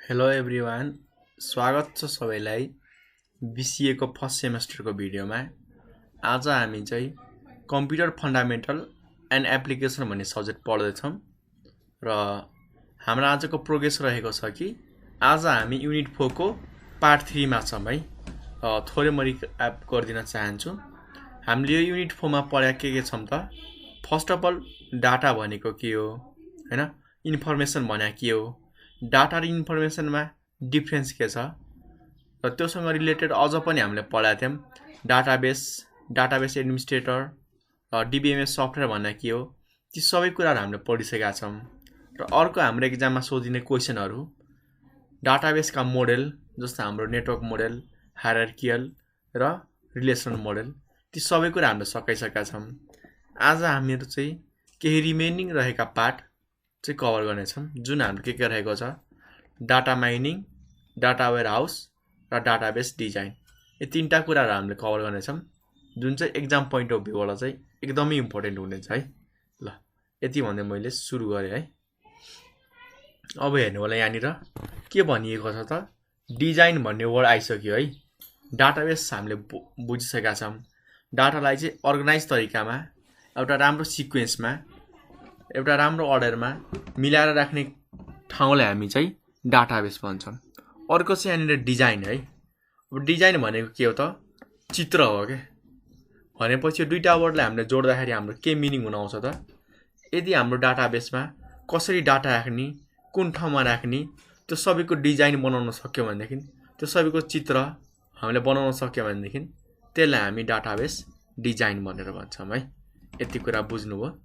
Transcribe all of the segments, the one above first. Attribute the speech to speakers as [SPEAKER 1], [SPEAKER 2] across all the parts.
[SPEAKER 1] Hello everyone, स्वागत छ सबैलाई बीसीए को फर्स्ट सेमेस्टरको भिडियोमा। आज हामी चाहिँ कम्प्युटर फन्डामेन्टल एन्ड एप्लिकेसन भन्ने सब्जेक्ट पढ्दैछौँ र हाम्रो आजको प्रोग्रेस रहेको छ कि आज हामी युनिट 4 को पार्ट 3 मा छौँ है। थोरै म रिक्याप गरिदिन चाहन्छु। हामीले यो युनिट 4 मा पढेका के छौँ त, फर्स्ट अफ अल डाटा भनेको के हो हैन, इन्फर्मेसन भने के हो, डाटा र इन्फर्मेसनमा डिफ्रेन्स के छ र त्योसँग रिलेटेड अझ पनि हामीले पढाएको थियौँ। डाटाबेस एडमिनिस्ट्रेटर र डिबिएमएस सफ्टवेयर भन्ने के हो, ती सबै कुराहरू हामीले पढिसकेका छौँ। र अर्को हाम्रो एक्जाममा सोधिने क्वेसनहरू डाटाबेसका मोडेल जस्तो हाम्रो नेटवर्क मोडेल, हायरार्कियल र रिलेसनल मोडेल, ती सबै कुरा हामीले सकाइसकेका छौँ। आज हामीहरू चाहिँ केही रिमेनिङ रहेका पार्ट चाहिँ कभर गर्नेछौँ, जुन हाम्रो के रहेको छ, डाटा माइनिङ, डाटा वेयरहाउस र डाटाबेस डिजाइन। यो तीनटा कुराहरू हामीले कभर गर्नेछौँ, जुन चाहिँ एक्जाम पोइन्ट अफ भ्यूबाट चाहिँ एकदमै इम्पोर्टेन्ट हुनेछ है। ल, यति भन्दै मैले सुरु गरेँ है। अब हेर्नु होला, यहाँनिर के भनिएको छ त, डिजाइन भन्ने वर्ड आइसक्यो है। डाटाबेस हामीले बुझिसकेका छौँ। डाटालाई चाहिँ अर्गनाइज तरिकामा एउटा राम्रो सिक्वेन्समा एउटा राम्रो अर्डरमा मिलाएर राख्ने ठाउँलाई हामी चाहिँ डाटाबेस भन्छौँ। अर्को चाहिँ यहाँनिर डिजाइन है। अब डिजाइन भनेको के हो त, चित्र हो क्या। भनेपछि दुईटा वर्डलाई हामीले जोड्दाखेरि हाम्रो के मिनिङ हुन आउँछ त, यदि हाम्रो डाटाबेसमा कसरी डाटा राख्ने, कुन ठाउँमा राख्ने, त्यो सबैको डिजाइन बनाउन सक्यो भनेदेखि, त्यो सबैको चित्र हामीले बनाउन सक्यो भनेदेखि त्यसलाई हामी डाटाबेस डिजाइन भनेर भन्छौँ है। यति कुरा बुझ्नुभयो।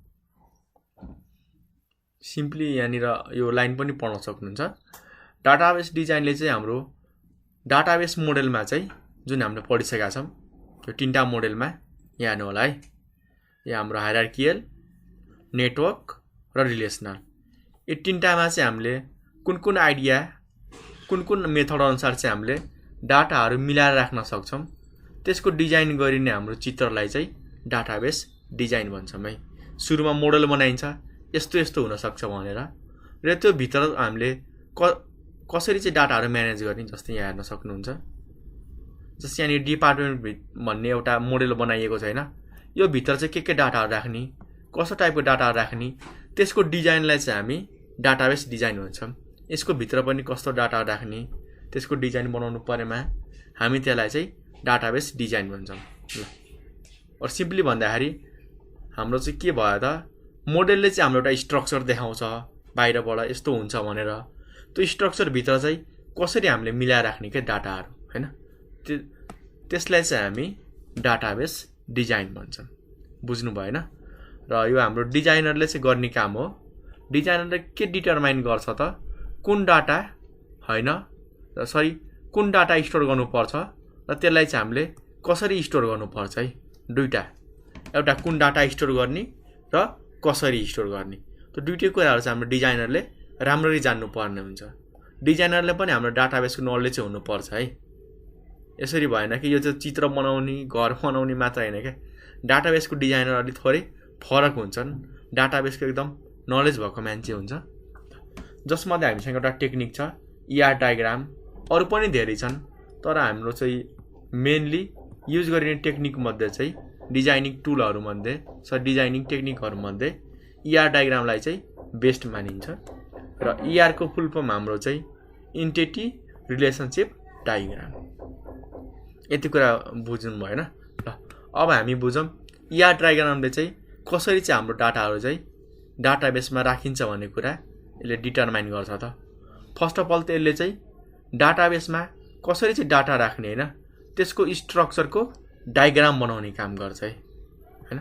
[SPEAKER 1] सिम्पली यहाँनिर यो लाइन पनि पढ्न सक्नुहुन्छ। डाटाबेस डिजाइनले चाहिँ हाम्रो डाटाबेस मोडेलमा चाहिँ जुन हामीले पढिसकेका छौँ, त्यो तीनटा मोडेलमा यहाँ हेर्नु होला है। यहाँ हाम्रो हायरार्कियल, नेटवर्क र रिलेसनल, यो तीनटामा चाहिँ हामीले कुन कुन आइडिया, कुन कुन मेथड अनुसार चाहिँ हामीले डाटाहरू मिलाएर राख्न सक्छौँ, त्यसको डिजाइन गरिने हाम्रो चित्रलाई चाहिँ डाटाबेस डिजाइन भन्छौँ है। सुरुमा मोडल बनाइन्छ, यस्तो यस्तो हुनसक्छ भनेर, र त्यो भित्र हामीले कसरी चाहिँ डाटाहरू म्यानेज गर्ने, जस्तै यहाँ हेर्न सक्नुहुन्छ। जस्तै यहाँनिर डिपार्टमेन्ट भन्ने एउटा मोडेल बनाइएको छैन, यो भित्र चाहिँ के डाटाहरू राख्ने, कस्तो टाइपको डाटाहरू राख्ने, त्यसको डिजाइनलाई चाहिँ हामी डाटाबेस डिजाइन भन्छौँ। यसको भित्र पनि कस्तो डाटाहरू राख्ने, त्यसको डिजाइन बनाउनु परेमा हामी त्यसलाई चाहिँ डाटाबेस डिजाइन भन्छौँ। ल, अरू सिम्पली भन्दाखेरि हाम्रो चाहिँ के भयो त, मोडेलले चाहिँ हाम्रो एउटा स्ट्रक्चर देखाउँछ बाहिरबाट यस्तो हुन्छ भनेर, त्यो स्ट्रक्चरभित्र चाहिँ कसरी हामीले मिलाएर राख्ने के डाटाहरू हैन, त्यसलाई चाहिँ हामी डाटाबेस डिजाइन भन्छौँ। बुझ्नु भएन? र यो हाम्रो डिजाइनरले चाहिँ गर्ने काम हो। डिजाइनरले के डिटरमाइन गर्छ त, कुन डाटा हैन, कुन डाटा स्टोर गर्नुपर्छ र त्यसलाई चाहिँ हामीले कसरी स्टोर गर्नुपर्छ है। दुईटा, एउटा कुन डाटा स्टोर गर्ने र कसरी स्टोर गर्ने, त्यो दुईटै कुराहरू चाहिँ हाम्रो डिजाइनरले राम्ररी जान्नुपर्ने हुन्छ। डिजाइनरले पनि हाम्रो डाटाबेसको नलेज चाहिँ हुनुपर्छ है। यसरी भएन कि यो चाहिँ चित्र बनाउने, घर बनाउने मात्र होइन क्या, डाटाबेसको डिजाइनर अलिक थोरै फरक हुन्छन्, डाटाबेसको एकदम नलेज भएको मान्छे हुन्छ। जसमध्ये हामीसँग एउटा टेक्निक छ ER डायग्राम, अरू पनि धेरै छन्, तर हाम्रो चाहिँ मेनली युज गरिने टेक्निक मध्ये चाहिँ डिजाइनिङ टुलहरूमध्ये डिजाइनिङ टेक्निकहरूमध्ये ER डायग्रामलाई चाहिँ बेस्ट मानिन्छ। र ER को फुल फर्म हाम्रो चाहिँ इन्टिटी रिलेसनसिप डायग्राम। यति कुरा बुझ्नु भएन? ल, अब हामी बुझौँ ER डायग्रामले चाहिँ कसरी चाहिँ हाम्रो डाटाहरू चाहिँ डाटाबेसमा राखिन्छ भन्ने कुरा यसले डिटरमाइन गर्छ त। फर्स्ट अफ अल त यसले चाहिँ डाटाबेसमा कसरी चाहिँ डाटा राख्ने होइन, त्यसको स्ट्रक्चरको डायग्राम बनाउने काम गर्छ है हैन।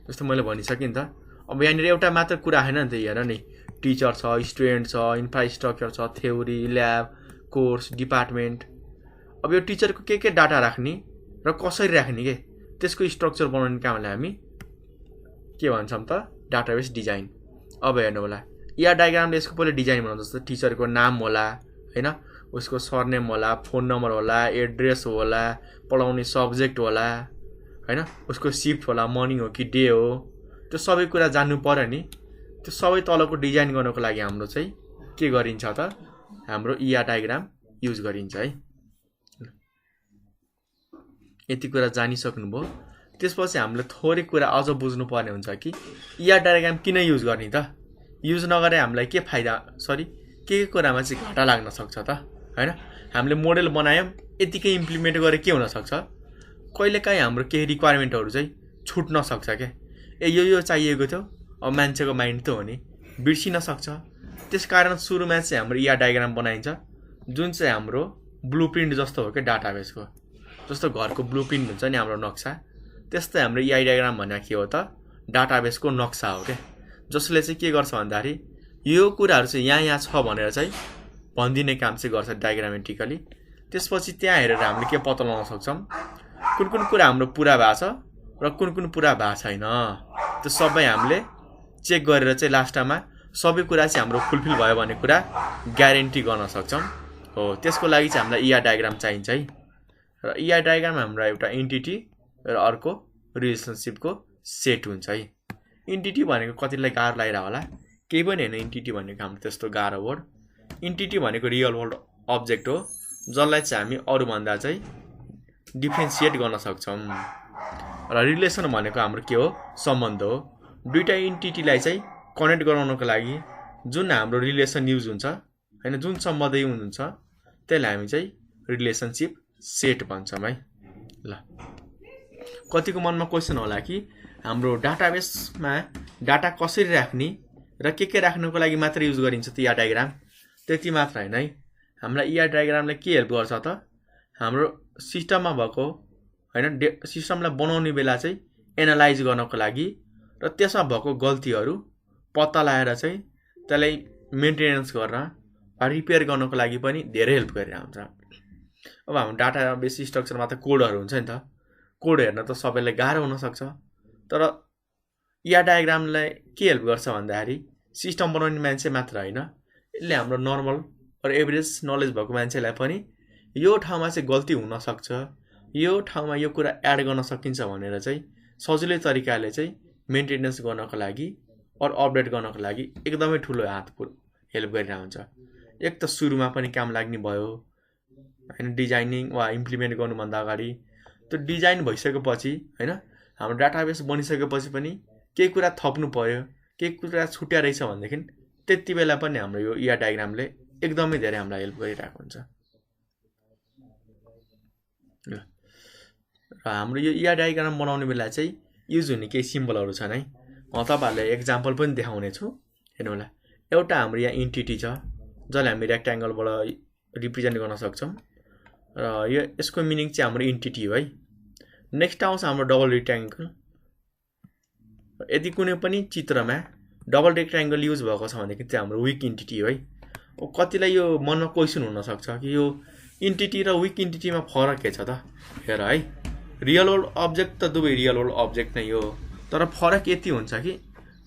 [SPEAKER 1] जस्तो मैले भनिसकेँ नि त, अब यहाँनिर एउटा मात्र कुरा होइन नि त, हेर नि, टिचर छ, स्टुडेन्ट छ, इन्फ्रास्ट्रक्चर छ, थ्योरी, ल्याब, कोर्स, डिपार्टमेन्ट। अब यो टिचरको के डाटा राख्ने र कसरी राख्ने के, त्यसको स्ट्रक्चर बनाउने कामलाई हामी के भन्छौँ त, डाटाबेस डिजाइन। अब हेर्नु होला, ER डायग्रामले यसको पहिला डिजाइन बनाउँछ। जस्तो टिचरको नाम होला हैन, उसको सरनेम होला, फोन नम्बर होला, एड्रेस होला, पढाउने सब्जेक्ट होला हैन, उसको सिफ्ट होला, मर्निङ हो कि डे हो, त्यो सबै कुरा जान्नु पर्यो नि। त्यो सबै तलको डिजाइन गर्नको लागि हाम्रो चाहिँ के गरिन्छ त, हाम्रो ER डायग्राम युज गरिन्छ है। यति कुरा जानिसक्नुभयो। त्यसपछि हामीले थोरै कुरा अझ बुझ्नुपर्ने हुन्छ कि ER डायग्राम किन युज गर्ने त? युज नगरे हामीलाई के फाइदा के कुरामा चाहिँ घाटा लाग्न सक्छ त हैन? हामीले मोडेल बनायौं, यतिकै इम्प्लिमेन्ट गरे के हुन सक्छ? कहिलेकाहीँ हाम्रो केही रिक्वायरमेन्टहरु चाहिँ छुट्न सक्छ के। यो चाहिएको थियो, अब मान्छेको माइन्ड त हो नि, बिर्सिन सक्छ। त्यसकारण सुरुमा चाहिँ हाम्रो ER डायग्राम बनाइन्छ, जुन चाहिँ हाम्रो ब्लुप्रिन्ट जस्तो हो के डाटाबेसको। जस्तो घरको ब्लुप्रिन्ट हुन्छ नि हाम्रो नक्सा, त्यस्तै हाम्रो ER डायग्राम भनेको के हो त? डाटाबेसको नक्सा हो के। जसले चाहिँ के गर्छ भन्दाखेरि यो कुराहरु चाहिँ यहाँ छ भनेर चाहिँ भनिदिने काम चाहिँ गर्छ डायग्रामेटिकली। त्यसपछि त्यहाँ हेरेर हामीले के पत्ता लगाउन सक्छौं, कुन कुरा हाम्रो पुरा भएको छ र कुन पुरा भएको छैन। त्यो सबै हामीले चेक गरेर चाहिँ लास्टमा सबै कुरा चाहिँ हाम्रो फुलफिल भयो भन्ने कुरा ग्यारेन्टी गर्न सक्छौं। हो, त्यसको लागि चाहिँ हामीलाई ER डायग्राम चाहिन्छ है। र ER डायग्राम हाम्रो एउटा एन्टिटी र अर्को रिलेसनशिपको सेट हुन्छ है। एन्टिटी भनेको कतिलाई गाह्रो लागिरा होला, केही पनि हैन। एन्टिटी भनेको हाम्रो त्यस्तो गाह्रो वर्ड। एन्टिटी भनेको रियल वर्ल्ड अब्जेक्ट हो, जसलाई चाहिँ हामी अरु भन्दा चाहिँ डिफरेन्शिएट गर्न सक्छौं। र रिलेसन भनेको हाम्रो के हो? सम्बन्ध हो। दुईटा एन्टिटीलाई चाहिँ कनेक्ट गराउनको लागि जुन हाम्रो रिलेसन युज हुन्छ हैन, जुन सम्बन्ध युज हुन्छ त्यसलाई हामी चाहिँ रिलेसनशिप सेट भन्छौं है। ल, कतिको मनमा क्वेशन होला कि हाम्रो डाटाबेसमा डाटा कसरी राख्ने र के राख्नको लागि मात्र युज गरिन्छ त ER डायग्राम? त्यति मात्र हैन है। हामीलाई ER डायग्रामले के हेल्प गर्छ त? हाम्रो सिस्टममा भएको हैन, सिस्टमलाई बनाउने बेला चाहिँ एनालाइज गर्नको लागि र त्यसमा भएको गल्तीहरु पत्ता लगाएर चाहिँ त्यसलाई मेन्टेनेन्स गर्न, रिपेयर गर्नको लागि पनि धेरै हेल्प गरिरहन्छ। अब हाम्रो डाटाबेस स्ट्रक्चरमा त कोडहरु हुन्छ नि त, कोड हेर्न त सबैलाई गाह्रो हुन सक्छ। तर ER डायग्रामलाई के हेल्प गर्छ भन्दाखेरि सिस्टम बनाउने मान्छे मात्र हैन, यसले हाम्रो नर्मल र एभरेज नलेज भएको मान्छेलाई पनि यो ठाउँमा चाहिँ गल्ती हुन सक्छ, यो ठाउँमा यो कुरा एड गर्न सकिन्छ भनेर चाहिँ सजिलै तरिकाले चाहिँ मेन्टेनेन्स गर्नको लागि और अपडेट गर्नको लागि एकदमै ठुलो हेल्प गरिरहेको हुन्छ। एक त सुरुमा पनि काम लाग्ने भयो हैन, डिजाइनिङ वा इम्प्लिमेन्ट गर्नुभन्दा अगाडि। त्यो डिजाइन भइसकेपछि हैन, हाम्रो डाटाबेस बनिसकेपछि पनि केही कुरा थप्नु पर्यो, केही कुरा छुट्या रहेछ भनेदेखि त्यति बेला पनि हाम्रो यो ER डायग्रामले एकदमै धेरै हामीलाई हेल्प गरिरहेको हुन्छ। र हाम्रो यो ER डायग्राम बनाउने बेला चाहिँ युज हुने केही सिम्बलहरु छन् है। म तपाईहरुलाई एक्जाम्पल पनि देखाउने छु, हेर्नु होला। एउटा हाम्रो यहाँ एन्टिटी छ, जसलाई हामी रेक्टेंगलबाट रिप्रेजेन्ट गर्न सक्छौं र यसको मिनिङ चाहिँ हाम्रो एन्टिटी हो है। नेक्स्ट आउँछ हाम्रो डबल रेक्टेंगल। यदि कुनै पनि चित्रमा डबल रेक्टेंगल युज भएको छ भनेदेखि चाहिँ हाम्रो वीक एन्टिटी हो है। कतिलाई यो मनमा क्वेशन हुन सक्छ कि यो एन्टिटी र वीक एन्टिटीमा फरक के छ त? हेर है, रियल वर्ल्ड अब्जेक्ट त दुवै रियल वर्ल्ड अब्जेक्ट नै हो, तर फरक यति हुन्छ कि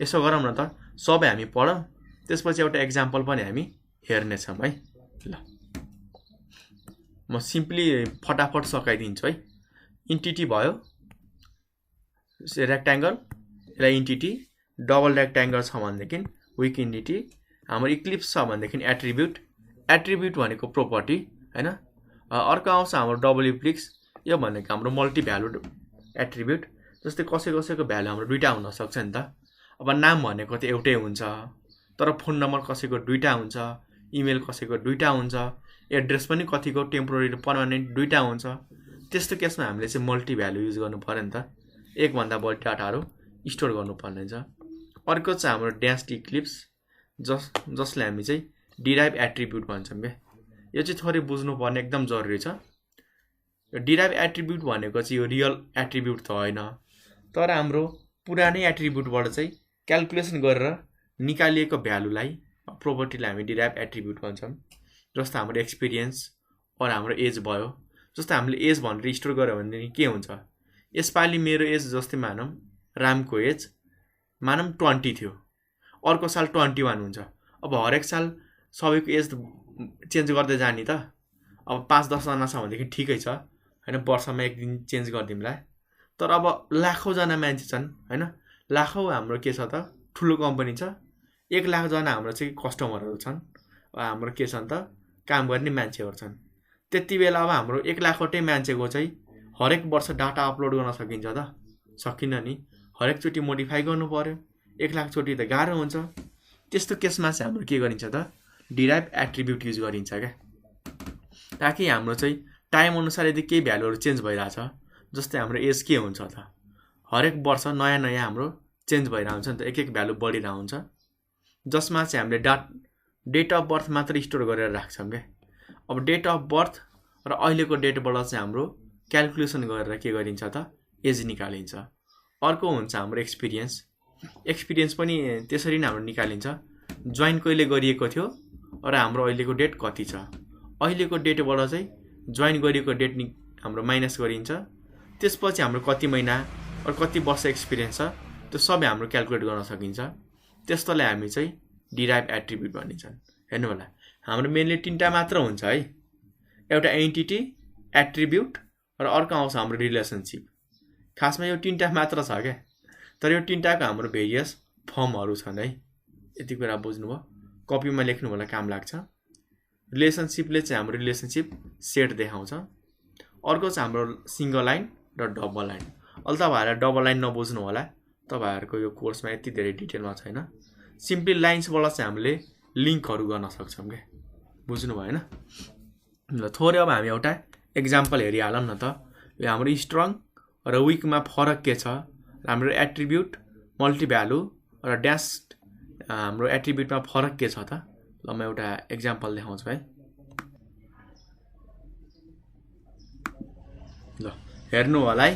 [SPEAKER 1] यसो गरौँ न त, सबै हामी पढौँ, त्यसपछि एउटा एक्जाम्पल पनि हामी हेर्ने छौं है। ल, म सिम्पली फटाफट सकाइदिन्छु है। एन्टिटी भयो रेक्टेंगल, यसलाई एन्टिटी। डबल रेक्टेंगल छ भनेदेखि वीक एन्टिटी। हाम्रो इक्लिप्स छ भनेदेखि एट्रिब्युट। एट्रिब्युट भनेको प्रोपर्टी हैन। अर्को आउँछ हाम्रो डबल इप्लिक्स, यो भनेको हाम्रो मल्टी भ्यालुड एट्रिब्युट। जस्तै कसैको भ्यालु हाम्रो दुईटा हुन सक्छ नि त। अब नाम भनेको त एउटै हुन्छ, तर फोन नम्बर कसैको दुईटा हुन्छ, इमेल कसैको दुईटा हुन्छ, एड्रेस पनि कतिको टेम्पोररी र पर्मानेन्ट दुईटा हुन्छ। त्यस्तो केसमा हामीले चाहिँ मल्टी भ्यालु युज गर्नु पर्यो नि त, एक भन्दा बढी डाटाहरु स्टोर गर्नुपर्ने हुन्छ। अर्को चाहिँ हाम्रो ड्यास्ड इक्लिप्स, जसले हामी चाहिँ डिराइभ एट्रिब्युट भन्छौं के। यो चाहिँ थोरै बुझ्नुपर्ने एकदम जरुरी छ। डिराइभ एट्रिब्युट भनेको चाहिँ यो रियल एट्रिब्युट त होइन, तर हाम्रो पुरानै एट्रिब्युटबाट चाहिँ क्याल्कुलेसन गरेर निकालिएको भ्यालुलाई, प्रोपर्टीलाई हामी डिराइभ एट्रिब्युट भन्छौं। जस्तो हाम्रो एक्सपिरियन्स और हाम्रो एज भयो। जस्तो हामीले एज भनेर स्टोर गर्यो भने के हुन्छ, यसपालि मेरो एज जस्तै मानौं, रामको एज मानौं 20 थियो, अर्को साल 21 हुन्छ। अब हरेक साल सबैको एज चेन्ज गर्दै जाने त। अब 5-10 जना छ भनेदेखि ठिकै छ हैन, वर्षमा एक दिन चेन्ज गर्दिमला। तर अब लाखौं जना मान्छे छन् हैन, लाखौं हाम्रो के छ त, ठुलो कम्पनी छ, 1 लाख जना हाम्रो चाहिँ कस्टमरहरु छन्। हाम्रो के छ नि त काम गर्ने मान्छेहरू छन्। त्यति बेला अब हाम्रो 1 लाखवटै मान्छेको चाहिँ हरेक वर्ष डाटा अपलोड गर्न सकिन्छ त? सकिन्न नि। हरेक चोटि मोडिफाई गर्नु पर्यो। 1 लाख चोटि त गाह्रो हुन्छ। त्यस्तो केसमा चाहिँ हाम्रो के गरिन्छ त? डिराइभ एट्रिब्युट युज गरिन्छ क्या, ताकि हाम्रो चाहिँ टाइम अनुसार यदि केही भ्यालुहरू चेन्ज भइरहेछ, जस्तै हाम्रो एज के हुन्छ त? हरेक वर्ष नयाँ नयाँ हाम्रो चेन्ज भइरहेको हुन्छ नि त, एक भ्यालु बढिरहेको हुन्छ, जसमा चाहिँ हामीले डेट अफ बर्थ मात्र स्टोर गरेर राख्छौँ क्या। अब डेट अफ बर्थ र अहिलेको डेटबाट चाहिँ हाम्रो क्यालकुलेसन गरेर के गरिन्छ त? एज निकालिन्छ। अर्को हुन्छ हाम्रो एक्सपिरियन्स पनि त्यसरी नै हाम्रो निकालिन्छ। जोइन कहिले गरिएको थियो र हाम्रो अहिलेको डेट कति छ। अहिलेको डेटबाट चाहिँ जोइन गरिएको डेट हाम्रो माइनस गरिन्छ। त्यसपछि हाम्रो कति महिना र कति वर्ष एक्सपिरियन्स छ त्यो सबै हाम्रो क्यालकुलेट गर्न सकिन्छ। त्यस्तोलाई हामी चाहिँ डिराइभ एट्रिब्युट भनिन्छन्। हेर्नु होला, हाम्रो मेनली 3टा मात्र हुन्छ है, एउटा एन्टिटी, एट्रिब्युट र अर्को आउँछ हाम्रो रिलेसनसिप। खासमा यो 3टा मात्र छ क्या, तर यो 3टाको हाम्रो भेरियस फर्महरू छन् है। यति कुरा बुझ्नुभयो? कपीमा लेख्नु होला, काम लाग्छ। रिलेसनसिपले चाहिँ हाम्रो रिलेसनसिप सेट देखाउँछ। अर्को चाहिँ हाम्रो सिङ्गल लाइन र डबल लाइन। अहिले तपाईँहरूलाई डबल लाइन नबुझ्नु होला, तपाईँहरूको यो कोर्समा यति धेरै डिटेलमा छैन। सिम्पली लाइन्सबाट चाहिँ हामीले लिङ्कहरू गर्न सक्छौँ क्या, बुझ्नु भएन? ल थोरै अब हामी एउटा एक्जाम्पल हेरिहालौँ न त। यो हाम्रो स्ट्रङ र विकमा फरक के छ, हाम्रो एट्रिब्युट, मल्टिभ्यालु र ड्यास हाम्रो एट्रिब्युटमा फरक के छ त? ल म एउटा एक्जाम्पल देखाउँछु है। ल हेर्नु होला है।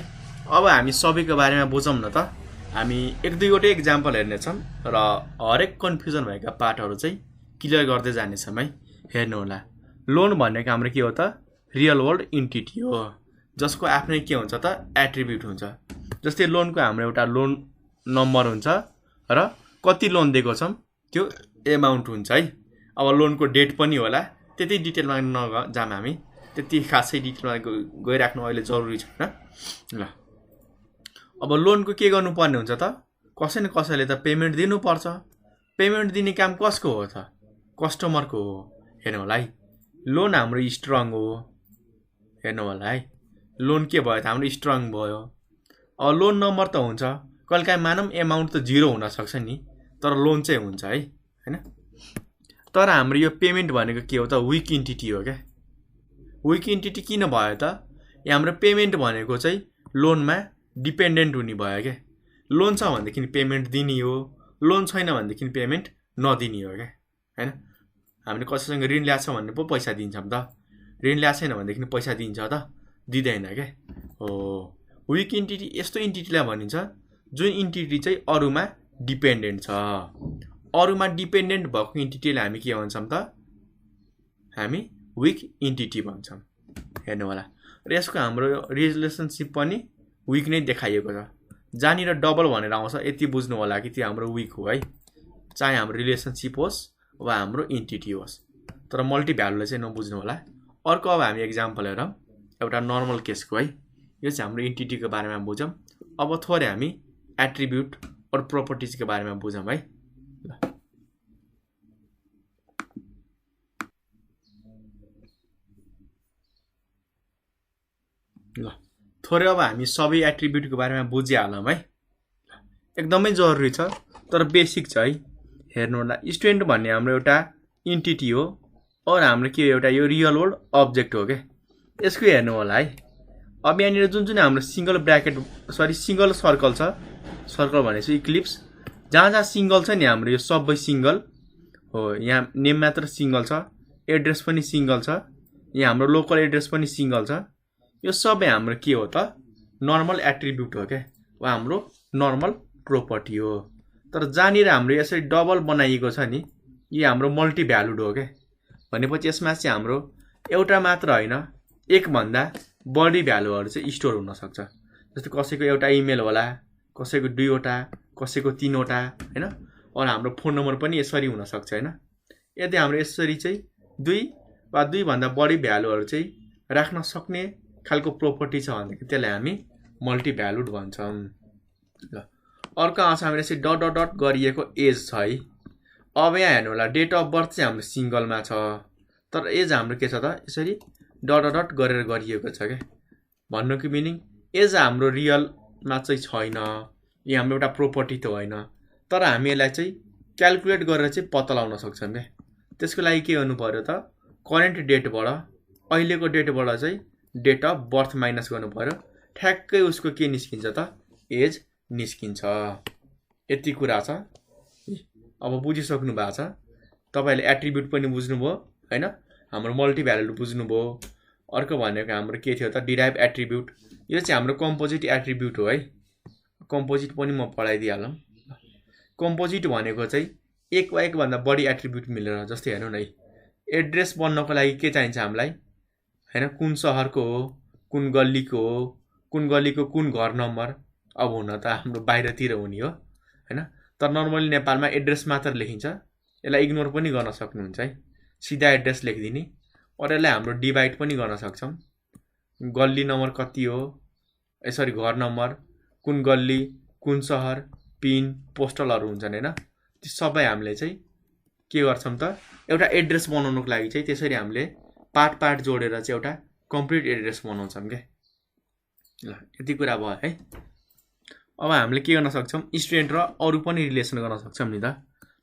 [SPEAKER 1] अब हामी सबैको बारेमा बुझौँ न त। हामी 1-2वटै एक्जाम्पल हेर्नेछौँ र हरेक कन्फ्युजन भएका पार्टहरू चाहिँ क्लियर गर्दै जानेछौँ है। हेर्नु होला, लोन भनेको हाम्रो के हो त? रियल वर्ल्ड इन्टिटी हो, जसको आफ्नै के हुन्छ त? एट्रिब्युट हुन्छ। जस्तै लोनको हाम्रो एउटा लोन नम्बर हुन्छ र कति लोन दिएको छौँ त्यो एमाउन्ट हुन्छ है। अब लोनको डेट पनि होला, त्यति डिटेलमा नजाम हामी, त्यति खासै डिटेलमा गइराख्नु अहिले जरुरी छैन। ल अब लोनको के गर्नुपर्ने हुन्छ त? कसै न कसैले त पेमेन्ट दिनुपर्छ। पेमेन्ट दिने काम कसको हो त? कस्टमरको हो। हेर्नु होला है, लोन हाम्रो स्ट्रङ हो। हेर्नु होला है, लोन के भयो त? हाम्रो स्ट्रङ भयो। अब लोन नम्बर त हुन्छ, कहिलेकाहीँ मानौँ एमाउन्ट त 0 हुनसक्छ नि, तर लोन चाहिँ हुन्छ है, होइन? तर हाम्रो यो पेमेन्ट भनेको के हो त? विक इन्टिटी हो क्या। विक इन्टिटी किन भयो त? यहाँ हाम्रो पेमेन्ट भनेको चाहिँ लोनमा डिपेन्डेन्ट हुने भयो क्या। लोन छ भनेदेखि पेमेन्ट दिने हो, लोन छैन भनेदेखि पेमेन्ट नदिने हो क्या, होइन? हामीले कसैसँग ऋण ल्याएको छ भने पो पैसा दिन्छौँ त, ऋण ल्याएको छैन भनेदेखि पैसा दिन्छ त? दिँदैन क्या। हो, विक इन्टिटी यस्तो इन्टिटीलाई भनिन्छ जुन इन्टिटी चाहिँ अरूमा डिपेन्डेन्ट छ। अरूमा डिपेन्डेन्ट भएको इन्टिटीलाई हामी के भन्छौँ त? हामी विक इन्टिटी भन्छौँ। हेर्नु होला, र यसको हाम्रो रिलेसनसिप पनि विक नै देखाइएको छ। जहाँनिर डबल भनेर आउँछ यति बुझ्नु होला कि त्यो हाम्रो विक हो है, चाहे हाम्रो रिलेसनसिप होस् वा हाम्रो इन्टिटी होस्। तर मल्टिभ्यालुलाई चाहिँ नबुझ्नु होला। अर्को अब हामी एक्जाम्पल हेरौँ एउटा नर्मल केसको है। यो चाहिँ हाम्रो इन्टिटीको बारेमा बुझौँ। अब थोरै हामी एट्रिब्युट र प्रोपर्टिजको बारेमा बुझौँ है। ल थोरै अब हामी सबै एट्रिब्युटको बारेमा बुझिहालौँ है। एकदमै जरुरी छ, तर बेसिक छ है। हेर्नु होला, स्टुडेन्ट भन्ने हाम्रो एउटा इन्टिटी हो, और हाम्रो के एउटा यो रियल वर्ल्ड अब्जेक्ट हो क्या। यसको हेर्नु होला है, अब यहाँनिर जुन जुन हाम्रो सिङ्गल ब्र्याकेट सिङ्गल सर्कल छ, सर्कल भनेपछि इक्लिप्स, जहाँ जहाँ सिङ्गल छ नि हाम्रो यो सबै सिङ्गल हो। यहाँ नेम मात्र सिङ्गल छ, एड्रेस पनि सिङ्गल छ, यहाँ हाम्रो लोकल एड्रेस पनि सिङ्गल छ। यो सबै हाम्रो के हो त? नर्मल एट्रिब्युट हो क्या, वा हाम्रो नर्मल प्रोपर्टी हो। तर जहाँनिर हाम्रो यसरी डबल बनाइएको छ नि, यो हाम्रो मल्टिभ्यालुड हो क्या। भनेपछि यसमा चाहिँ हाम्रो एउटा मात्र होइन, एकभन्दा बढी भ्यालुहरू चाहिँ स्टोर हुनसक्छ। जस्तै कसैको एउटा इमेल होला, कसैको 2वटा, कसैको 3वटा, होइन? और हाम्रो फोन नम्बर पनि यसरी हुनसक्छ, होइन? यदि हाम्रो यसरी चाहिँ 2 वा 2 भन्दा बढी भ्यालुहरू चाहिँ राख्न सक्ने खालको प्रोपर्टी छ भनेदेखि त्यसलाई हामी मल्टिभ्यालुड भन्छौँ। ल अर्को आउँछ हाम्रो यसरी डट डट डट गरिएको एज छ है। अब यहाँ हेर्नु होला डेट अफ बर्थ चाहिँ हाम्रो सिङ्गलमा छ, तर एज हाम्रो के छ त यसरी डट डट गरेर गरिएको छ क्या। भन्नुको मिनिङ एज हाम्रो रियलमा चाहिँ छैन, यो हाम्रो एउटा प्रोपर्टी त होइन, तर हामी यसलाई चाहिँ क्यालकुलेट गरेर चाहिँ पत्ता लगाउन सक्छौँ क्या। त्यसको लागि के गर्नु पर्यो त, करेन्ट डेटबाट अहिलेको डेटबाट चाहिँ डेट अफ बर्थ माइनस गर्नु पर्यो, ठ्याक्कै उसको के निस्किन्छ त एज निस्किन्छ। यति कुरा छ। अब बुझिसक्नु भएको छ तपाईँहरूले, एट्रिब्युट पनि बुझ्नुभयो होइन, हाम्रो मल्टिभ्यालुड बुझ्नुभयो। अर्को भनेको हाम्रो के थियो त डिराइभ एट्रिब्युट, यो चाहिँ हाम्रो कम्पोजिट एट्रिब्युट हो है। कम्पोजिट पनि म पढाइदिइहालौँ। कम्पोजिट भनेको चाहिँ एक वा एकभन्दा बढी एट्रिब्युट मिलेर, जस्तै हेर्नु न एड्रेस बन्नको लागि के चाहिन्छ हामीलाई होइन, कुन सहरको हो, कुन गल्लीको हो, कुन गल्लीको कुन घर नम्बर। अब हुन त हाम्रो बाहिरतिर हुने हो होइन, तर नर्मली नेपालमा एड्रेस मात्र लेखिन्छ। यसलाई इग्नोर पनि गर्न सक्नुहुन्छ है, सिधा एड्रेस लेखिदिने। और यसलाई हाम्रो डिभाइड पनि गर्न सक्छौँ। गल्ली नम्बर कति हो, यसरी घर नम्बर, कुन गल्ली, कुन सहर, पिन, पोस्टलहरू हुन्छन् होइन, ती सबै हामीले चाहिँ के गर्छौँ त एउटा एड्रेस बनाउनुको लागि चाहिँ त्यसरी हामीले पार्ट जोडेर चाहिँ एउटा कम्प्लिट एड्रेस बनाउँछौँ क्या। ल यति कुरा भयो है। अब हामीले के गर्न सक्छौँ, स्टुडेन्ट र अरू पनि रिलेसन गर्न सक्छौँ नि त।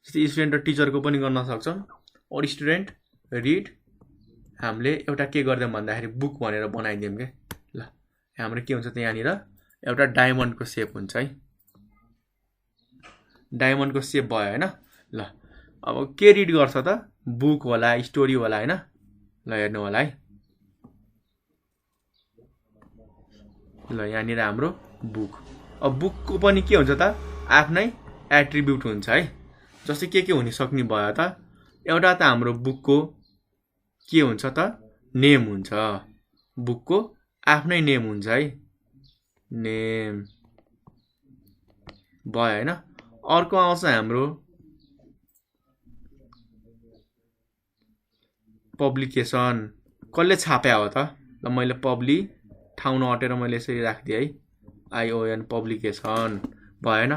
[SPEAKER 1] जस्तै स्टुडेन्ट र टिचरको पनि गर्न सक्छौँ। और स्टुडेन्ट रिड हामीले एउटा के गर्दैछौँ भन्दाखेरि बुक भनेर बनाइदियौँ क्या। ल हाम्रो के हुन्छ त यहाँनिर एउटा डायमन्डको सेप हुन्छ है, डायमन्डको सेप भयो होइन। ल अब के रिड गर्छ त, बुक होला, स्टोरी होला होइन। ल हेर्नु होला है, ल यहाँनिर हाम्रो बुक। अब बुकको पनि के हुन्छ त आफ्नै एट्रिब्युट हुन्छ है। जस्तै के हुन सक्ने भयो त, एउटा त हाम्रो बुकको के हुन्छ त नेम हुन्छ, बुकको आफ्नै नेम हुन्छ है, नेम भयो होइन। अर्को आउँछ हाम्रो पब्लिकेसन, कसले छाप्या हो त। ल मैले पब्लि ठाउँ नअटेर मैले यसरी राखिदिएँ है, आइओएन पब्लिकेसन भयो होइन।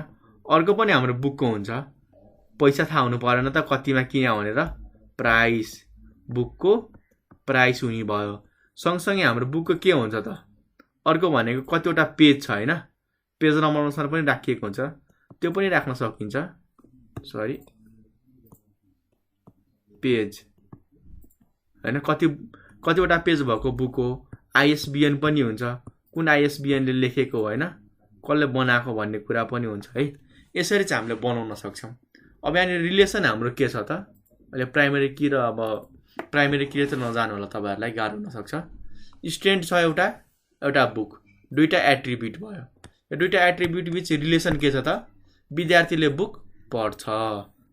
[SPEAKER 1] अर्को पनि हाम्रो बुकको हुन्छ, पैसा थाहा हुनु परेन त कतिमा किन्यो भनेर, प्राइस, बुकको प्राइस हुने भयो। सँगसँगै हाम्रो बुकको के हुन्छ त, अर्को भनेको कतिवटा पेज छ होइन, पेज नम्बर अनुसार पनि राखिएको हुन्छ, त्यो पनि राख्न सकिन्छ। सरी पेज होइन, कतिवटा पेज भएको बुक हो। आइएसबिएन पनि हुन्छ, कुन आइएसबिएनले लेखेको होइन, कसले बनाएको भन्ने कुरा पनि हुन्छ है। यसरी चाहिँ हामीले बनाउन सक्छौँ। अब यहाँनिर रिलेसन हाम्रो के छ त, अहिले प्राइमेरी की र अब प्राइमेरी की त नजानु होला, तपाईँहरूलाई गाह्रो हुनसक्छ। स्टुडेन्ट छ एउटा बुक, दुईवटा एट्रिब्युट भयो। यो दुईवटा एट्रिब्युट बिच रिलेसन के छ त, विद्यार्थीले बुक पढ्छ,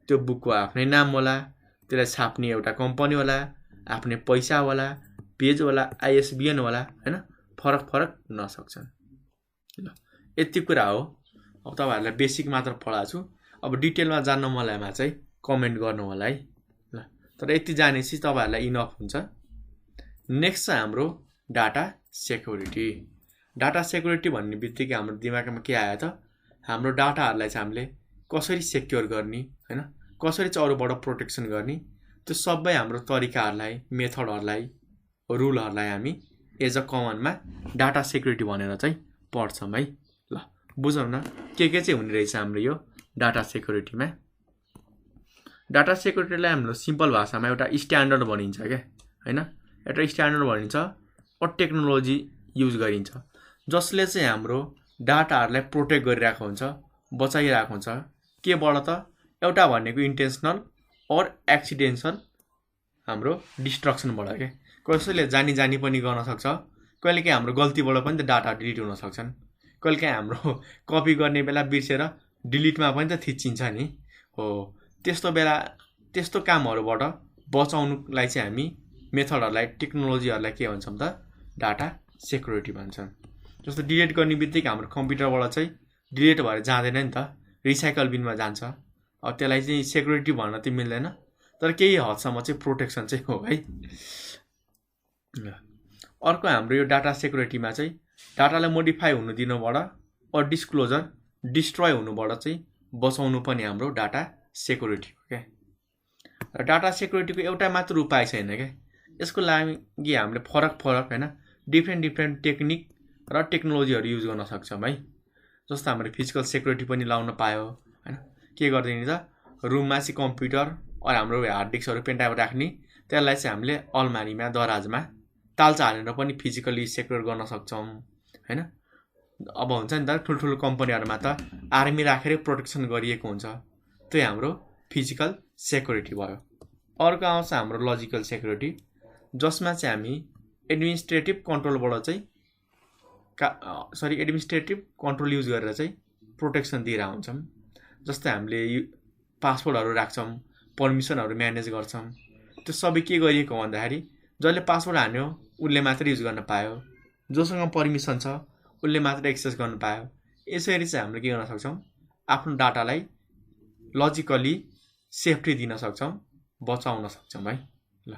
[SPEAKER 1] त्यो बुकको आफ्नै नाम होला, त्यसलाई छाप्ने एउटा कम्पनी होला, आफ्नै पैसा होला, पेज होला, आइएसबिएन होला होइन, फरक हुन सक्छन्। ल यति कुरा हो। अब तपाईँहरूलाई बेसिक मात्र पढाएको छु, अब डिटेलमा जान्न मलाइमा चाहिँ कमेन्ट गर्नु होला है। ल तर यति जानेपछि तपाईँहरूलाई इनफ हुन्छ। नेक्स्ट छ हाम्रो डाटा सेक्युरिटी। डाटा सेक्युरिटी भन्ने बित्तिकै हाम्रो दिमागमा के आयो त, हाम्रो डाटाहरूलाई चाहिँ हामीले कसरी सेक्योर गर्ने होइन, कसरी चाहिँ अरूबाट प्रोटेक्सन गर्ने, त्यो सबै हाम्रो तरिकाहरूलाई, मेथडहरूलाई, रुलहरूलाई हामी एज अ कमनमा डाटा सेक्युरिटी भनेर चाहिँ पढ्छौँ है। ल बुझौँ न के चाहिँ हुने रहेछ हाम्रो यो डाटा सेक्युरिटीमा। डाटा सेक्युरिटीलाई हाम्रो सिम्पल भाषामा एउटा स्ट्यान्डर्ड भनिन्छ क्या होइन, एउटा स्ट्यान्डर्ड भनिन्छ और टेक्नोलोजी युज गरिन्छ, जसले चाहिँ हाम्रो डाटाहरूलाई प्रोटेक्ट गरिरहेको हुन्छ, बचाइरहेको हुन्छ। केबाट त, एउटा भनेको इन्टेन्सनल और एक्सिडेन्सल हाम्रो डिस्ट्रक्सनबाट क्या। कसैले जानी पनि गर्न सक्छ, कहिलेकाहीँ हाम्रो गल्तीबाट पनि त डाटा डिलिट हुन सक्छन्, कहिलेकाहीँ हाम्रो कपी गर्ने बेला बिर्सेर डिलिटमा पनि त थिचिन्छ नि हो। त्यस्तो बेला त्यस्तो कामहरूबाट बचाउनुलाई चाहिँ हामी मेथडहरूलाई, टेक्नोलोजीहरूलाई के भन्छौँ त, डाटा सेक्युरिटी भन्छन्। जस्तो डिलिट गर्ने बित्तिकै हाम्रो कम्प्युटरबाट चाहिँ डिलिट भएर जाँदैन नि त, रिसाइकल बिनमा जान्छ। अब त्यसलाई चाहिँ सेक्युरिटी भन्न त मिल्दैन, तर केही हदसम्म चाहिँ प्रोटेक्सन चाहिँ हो है। अर्को हाम्रो यो डाटा सेक्युरिटीमा चाहिँ डाटालाई मोडिफाई हुनु दिनुबाट और डिस्क्लोजर, डिस्ट्रोय हुनुबाट चाहिँ बचाउनु पनि हाम्रो डाटा सेक्युरिटी हो क्या। र डाटा सेक्युरिटीको एउटा मात्र उपाय छैन क्या। यसको लागि हामीले फरक हैन डिफ्रेन्ट टेक्निक र टेक्नोलोजीहरू युज गर्न सक्छौँ है। जस्तो हामीले फिजिकल सेक्युरिटी पनि लाउन पायो हैन। के गर्दिने त रुममा चाहिँ कम्प्युटर र हाम्रो हार्ड डिस्कहरू पेन ड्राइभ राख्ने, त्यसलाई चाहिँ हामीले अलमारीमा दराजमा तालचा हालेर पनि फिजिकली सेक्युर गर्न सक्छौँ हैन। अब हुन्छ नि त ठुल्ठुलो कम्पनीहरूमा त आर्मी राखेर प्रोटेक्सन गरिएको हुन्छ, त्यो हाम्रो फिजिकल सेक्युरिटी भयो। अर्को आउँछ हाम्रो लजिकल सेक्युरिटी, जसमा चाहिँ हामी एडमिनिस्ट्रेटिभ कन्ट्रोलबाट चाहिँ एडमिनिस्ट्रेटिभ कन्ट्रोल युज गरेर चाहिँ प्रोटेक्सन दिएर हुन्छौँ। जस्तै हामीले पासवर्डहरू राख्छौँ, पर्मिसनहरू म्यानेज गर्छौँ। त्यो सबै के गरिएको भन्दाखेरि जसले पासवर्ड हान्यो उसले मात्र युज गर्न पायो, जोसँग पर्मिसन छ उसले मात्र एक्सेस गर्न पायो। यसरी चाहिँ हामीले के गर्न सक्छौँ, आफ्नो डाटालाई लजिकली सेफ्टी दिन सक्छौँ, बचाउन सक्छौँ है। ल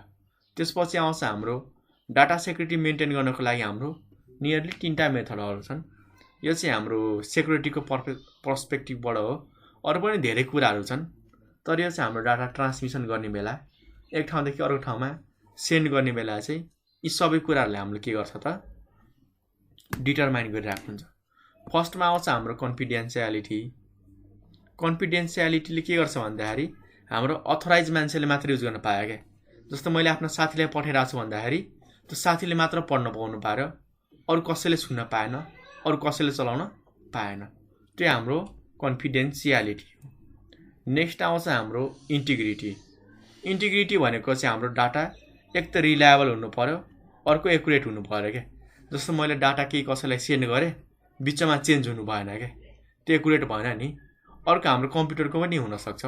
[SPEAKER 1] त्यसपछि आउँछ हाम्रो डाटा सेक्युरिटी मेन्टेन गर्नको लागि हाम्रो नियरली 3टा मेथडहरू छन्। यो चाहिँ हाम्रो सेक्युरिटीको पर्सपेक्टिभबाट हो। अरू पनि धेरै कुराहरू छन्, तर यो चाहिँ हाम्रो डाटा ट्रान्समिसन गर्ने बेला, एक ठाउँदेखि अर्को ठाउँमा सेन्ड गर्ने बेला चाहिँ यी सबै कुराहरूले हामीले के गर्छ त डिटरमाइन गरिरहेको हुन्छ। फर्स्टमा आउँछ हाम्रो कन्फिडेन्सियालिटी। कन्फिडेन्सियालिटीले के गर्छ भन्दाखेरि हाम्रो अथोराइज मान्छेले मात्र युज गर्न पायो क्या। जस्तो मैले आफ्नो साथीलाई पठाइरहेको छु भन्दाखेरि त्यो साथीले मात्र पढ्न पाउनु पायो, अरू कसैले सुन्न पाएन, अरू कसैले चलाउन पाएन। त्यो हाम्रो कन्फिडेन्सियालिटी हो। नेक्स्ट आउँछ हाम्रो इन्टिग्रिटी। इन्टिग्रिटी भनेको चाहिँ हाम्रो डाटा एक त रिलायबल हुनु पर्यो, अर्को एकुरेट हुनु पर्यो क्या। जस्तो मैले डाटा केही कसैलाई सेन्ड गरेँ, बिचमा चेन्ज हुनु भएन क्या, त्यो एकुरेट भएन नि। अर्को हाम्रो कम्प्युटरको पनि हुनसक्छ,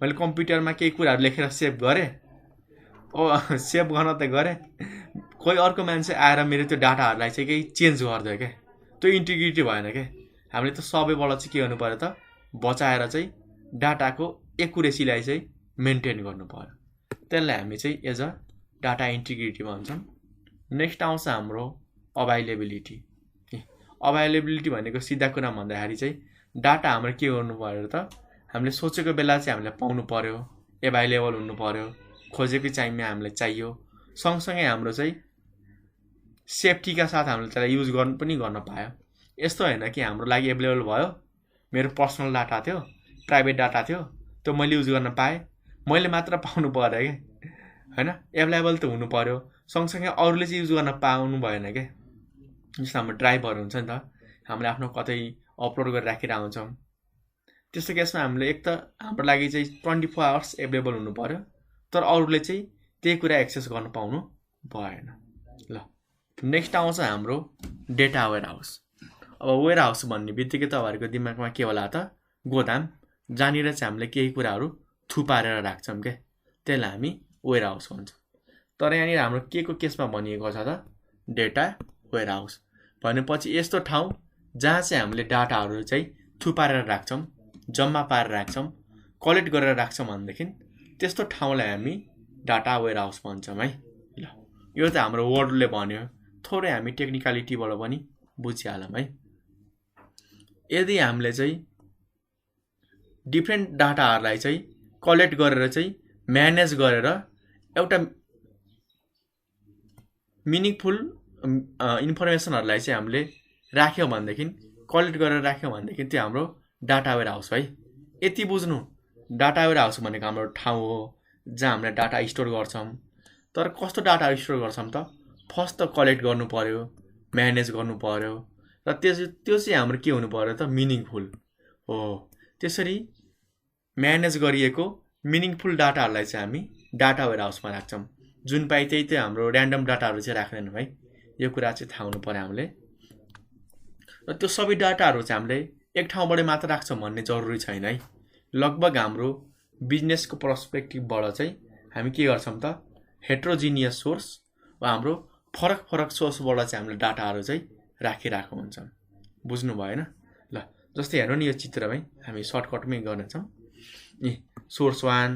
[SPEAKER 1] मैले कम्प्युटरमा केही कुराहरू लेखेर सेभ गरेँ, सेभ गर्न त गरेँ, कोही अर्को मान्छे आएर मेरो त्यो डाटाहरूलाई चाहिँ केही चेन्ज गरिदियो क्या, त्यो इन्टिग्रिटी भएन क्या। हामीले त सबैबाट चाहिँ के गर्नु पर्यो त बचाएर चाहिँ डाटाको एकुरेसीलाई चाहिँ मेन्टेन गर्नु पर्यो। त्यसलाई हामी चाहिँ एज अ डाटा इन्टिग्रिटी भन्छौँ। नेक्स्ट आउँछ हाम्रो अभाइलेबिलिटी। अभाइलेबिलिटी भनेको सिधा कुरा भन्दाखेरि चाहिँ डाटा हाम्रो के गर्नु पर्यो त हामीले सोचेको बेला चाहिँ हामीले पाउनु पर्यो, एभाइलेबल हुनु पर्यो, खोजेको टाइममा हामीलाई चाहियो। सँगसँगै हाम्रो चाहिँ सेफ्टीका साथ हामीले त्यसलाई युज पनि गर्न पायो। यस्तो होइन कि हाम्रो लागि एभाइलेबल भयो, मेरो पर्सनल डाटा थियो, प्राइभेट डाटा थियो, त्यो मैले युज गर्न पाएँ, मैले मात्र पाउनु पर्यो क्या हैन। एभाइलेबल त हुनु पर्यो, सँगसँगै अरूले चाहिँ युज गर्न पाउनु भएन क्या। जस्तो हाम्रो ड्राइभहरू हुन्छ नि त, हामीले आफ्नो कतै अपलोड गरेर राखिरहेको हुन्छौँ, त्यस्तो केसमा हामीले एक त हाम्रो लागि चाहिँ 24 आवर्स एभाइलेबल हुनु पर्यो, तर अरूले चाहिँ त्यही कुरा एक्सेस गर्न पाउनु भएन। ल नेक्स्ट आउँछ हाम्रो डेटा वेयरहाउस। अब वेयरहाउस भन्ने बित्तिकै तपाईँहरूको दिमागमा के होला त गोदाम, जहाँनिर चाहिँ हामीले केही कुराहरू थुपारेर राख्छौँ क्या, त्यसलाई हामी वेयरहाउस भन्छौँ। तर यहाँनिर हाम्रो के को केसमा भनिएको छ त डेटा वेयरहाउस भनेपछि यस्तो ठाउँ जहाँ चाहिँ हामीले डाटाहरू चाहिँ थुपारेर राख्छौँ, जम्मा पारेर राख्छौँ, कलेक्ट गरेर राख्छौँ भनेदेखि त्यस्तो ठाउँलाई हामी डाटा वेयरहाउस भन्छौँ है। ल यो त हाम्रो वर्डले भन्यो, थोरै हामी टेक्निकलिटीबाट पनि बुझिहालौँ है। यदि हामीले चाहिँ डिफ्रेन्ट डाटाहरूलाई चाहिँ कलेक्ट गरेर चाहिँ म्यानेज गरेर एउटा मिनिङफुल इन्फर्मेसनहरूलाई चाहिँ हामीले राख्यौँ भनेदेखि, कलेक्ट गरेर राख्यौँ भनेदेखि त्यो हाम्रो डाटा वेयरहाउस है। यति बुझ्नु, डाटा वेयरहाउस भनेको हाम्रो ठाउँ हो जहाँ हामीले डाटा स्टोर गर्छौँ। तर कस्तो डाटा स्टोर गर्छौँ त फर्स्ट त कलेक्ट गर्नु पर्यो, म्यानेज गर्नु पर्यो, र त्यो चाहिँ हाम्रो के हुनु पर्यो त मिनिङफुल हो। त्यसरी म्यानेज गरिएको मिनिङफुल डाटाहरूलाई चाहिँ हामी डाटा वेयरहाउसमा राख्छौँ। जुन पाइ त्यही त्यो हाम्रो ऱ्यान्डम डाटाहरू चाहिँ राख्दैनौँ है, यो कुरा चाहिँ थाहा हुनु पर्यो हामीले। र त्यो सबै डाटाहरू चाहिँ हामीले एक ठाउँबाट मात्र राख्छौँ भन्ने जरुरी छैन है। लगभग हाम्रो बिजनेसको पर्सपेक्टिभबाट चाहिँ हामी के गर्छौँ त हेट्रोजिनियस सोर्स वा हाम्रो फरक फरक सोर्सबाट चाहिँ हामीले डाटाहरू चाहिँ राखिरहेको हुन्छौँ। बुझ्नु भएन? ल जस्तै हेर्नु नि यो चित्रमा हामी सर्टकटमै गर्नेछौँ। सोर्स 1,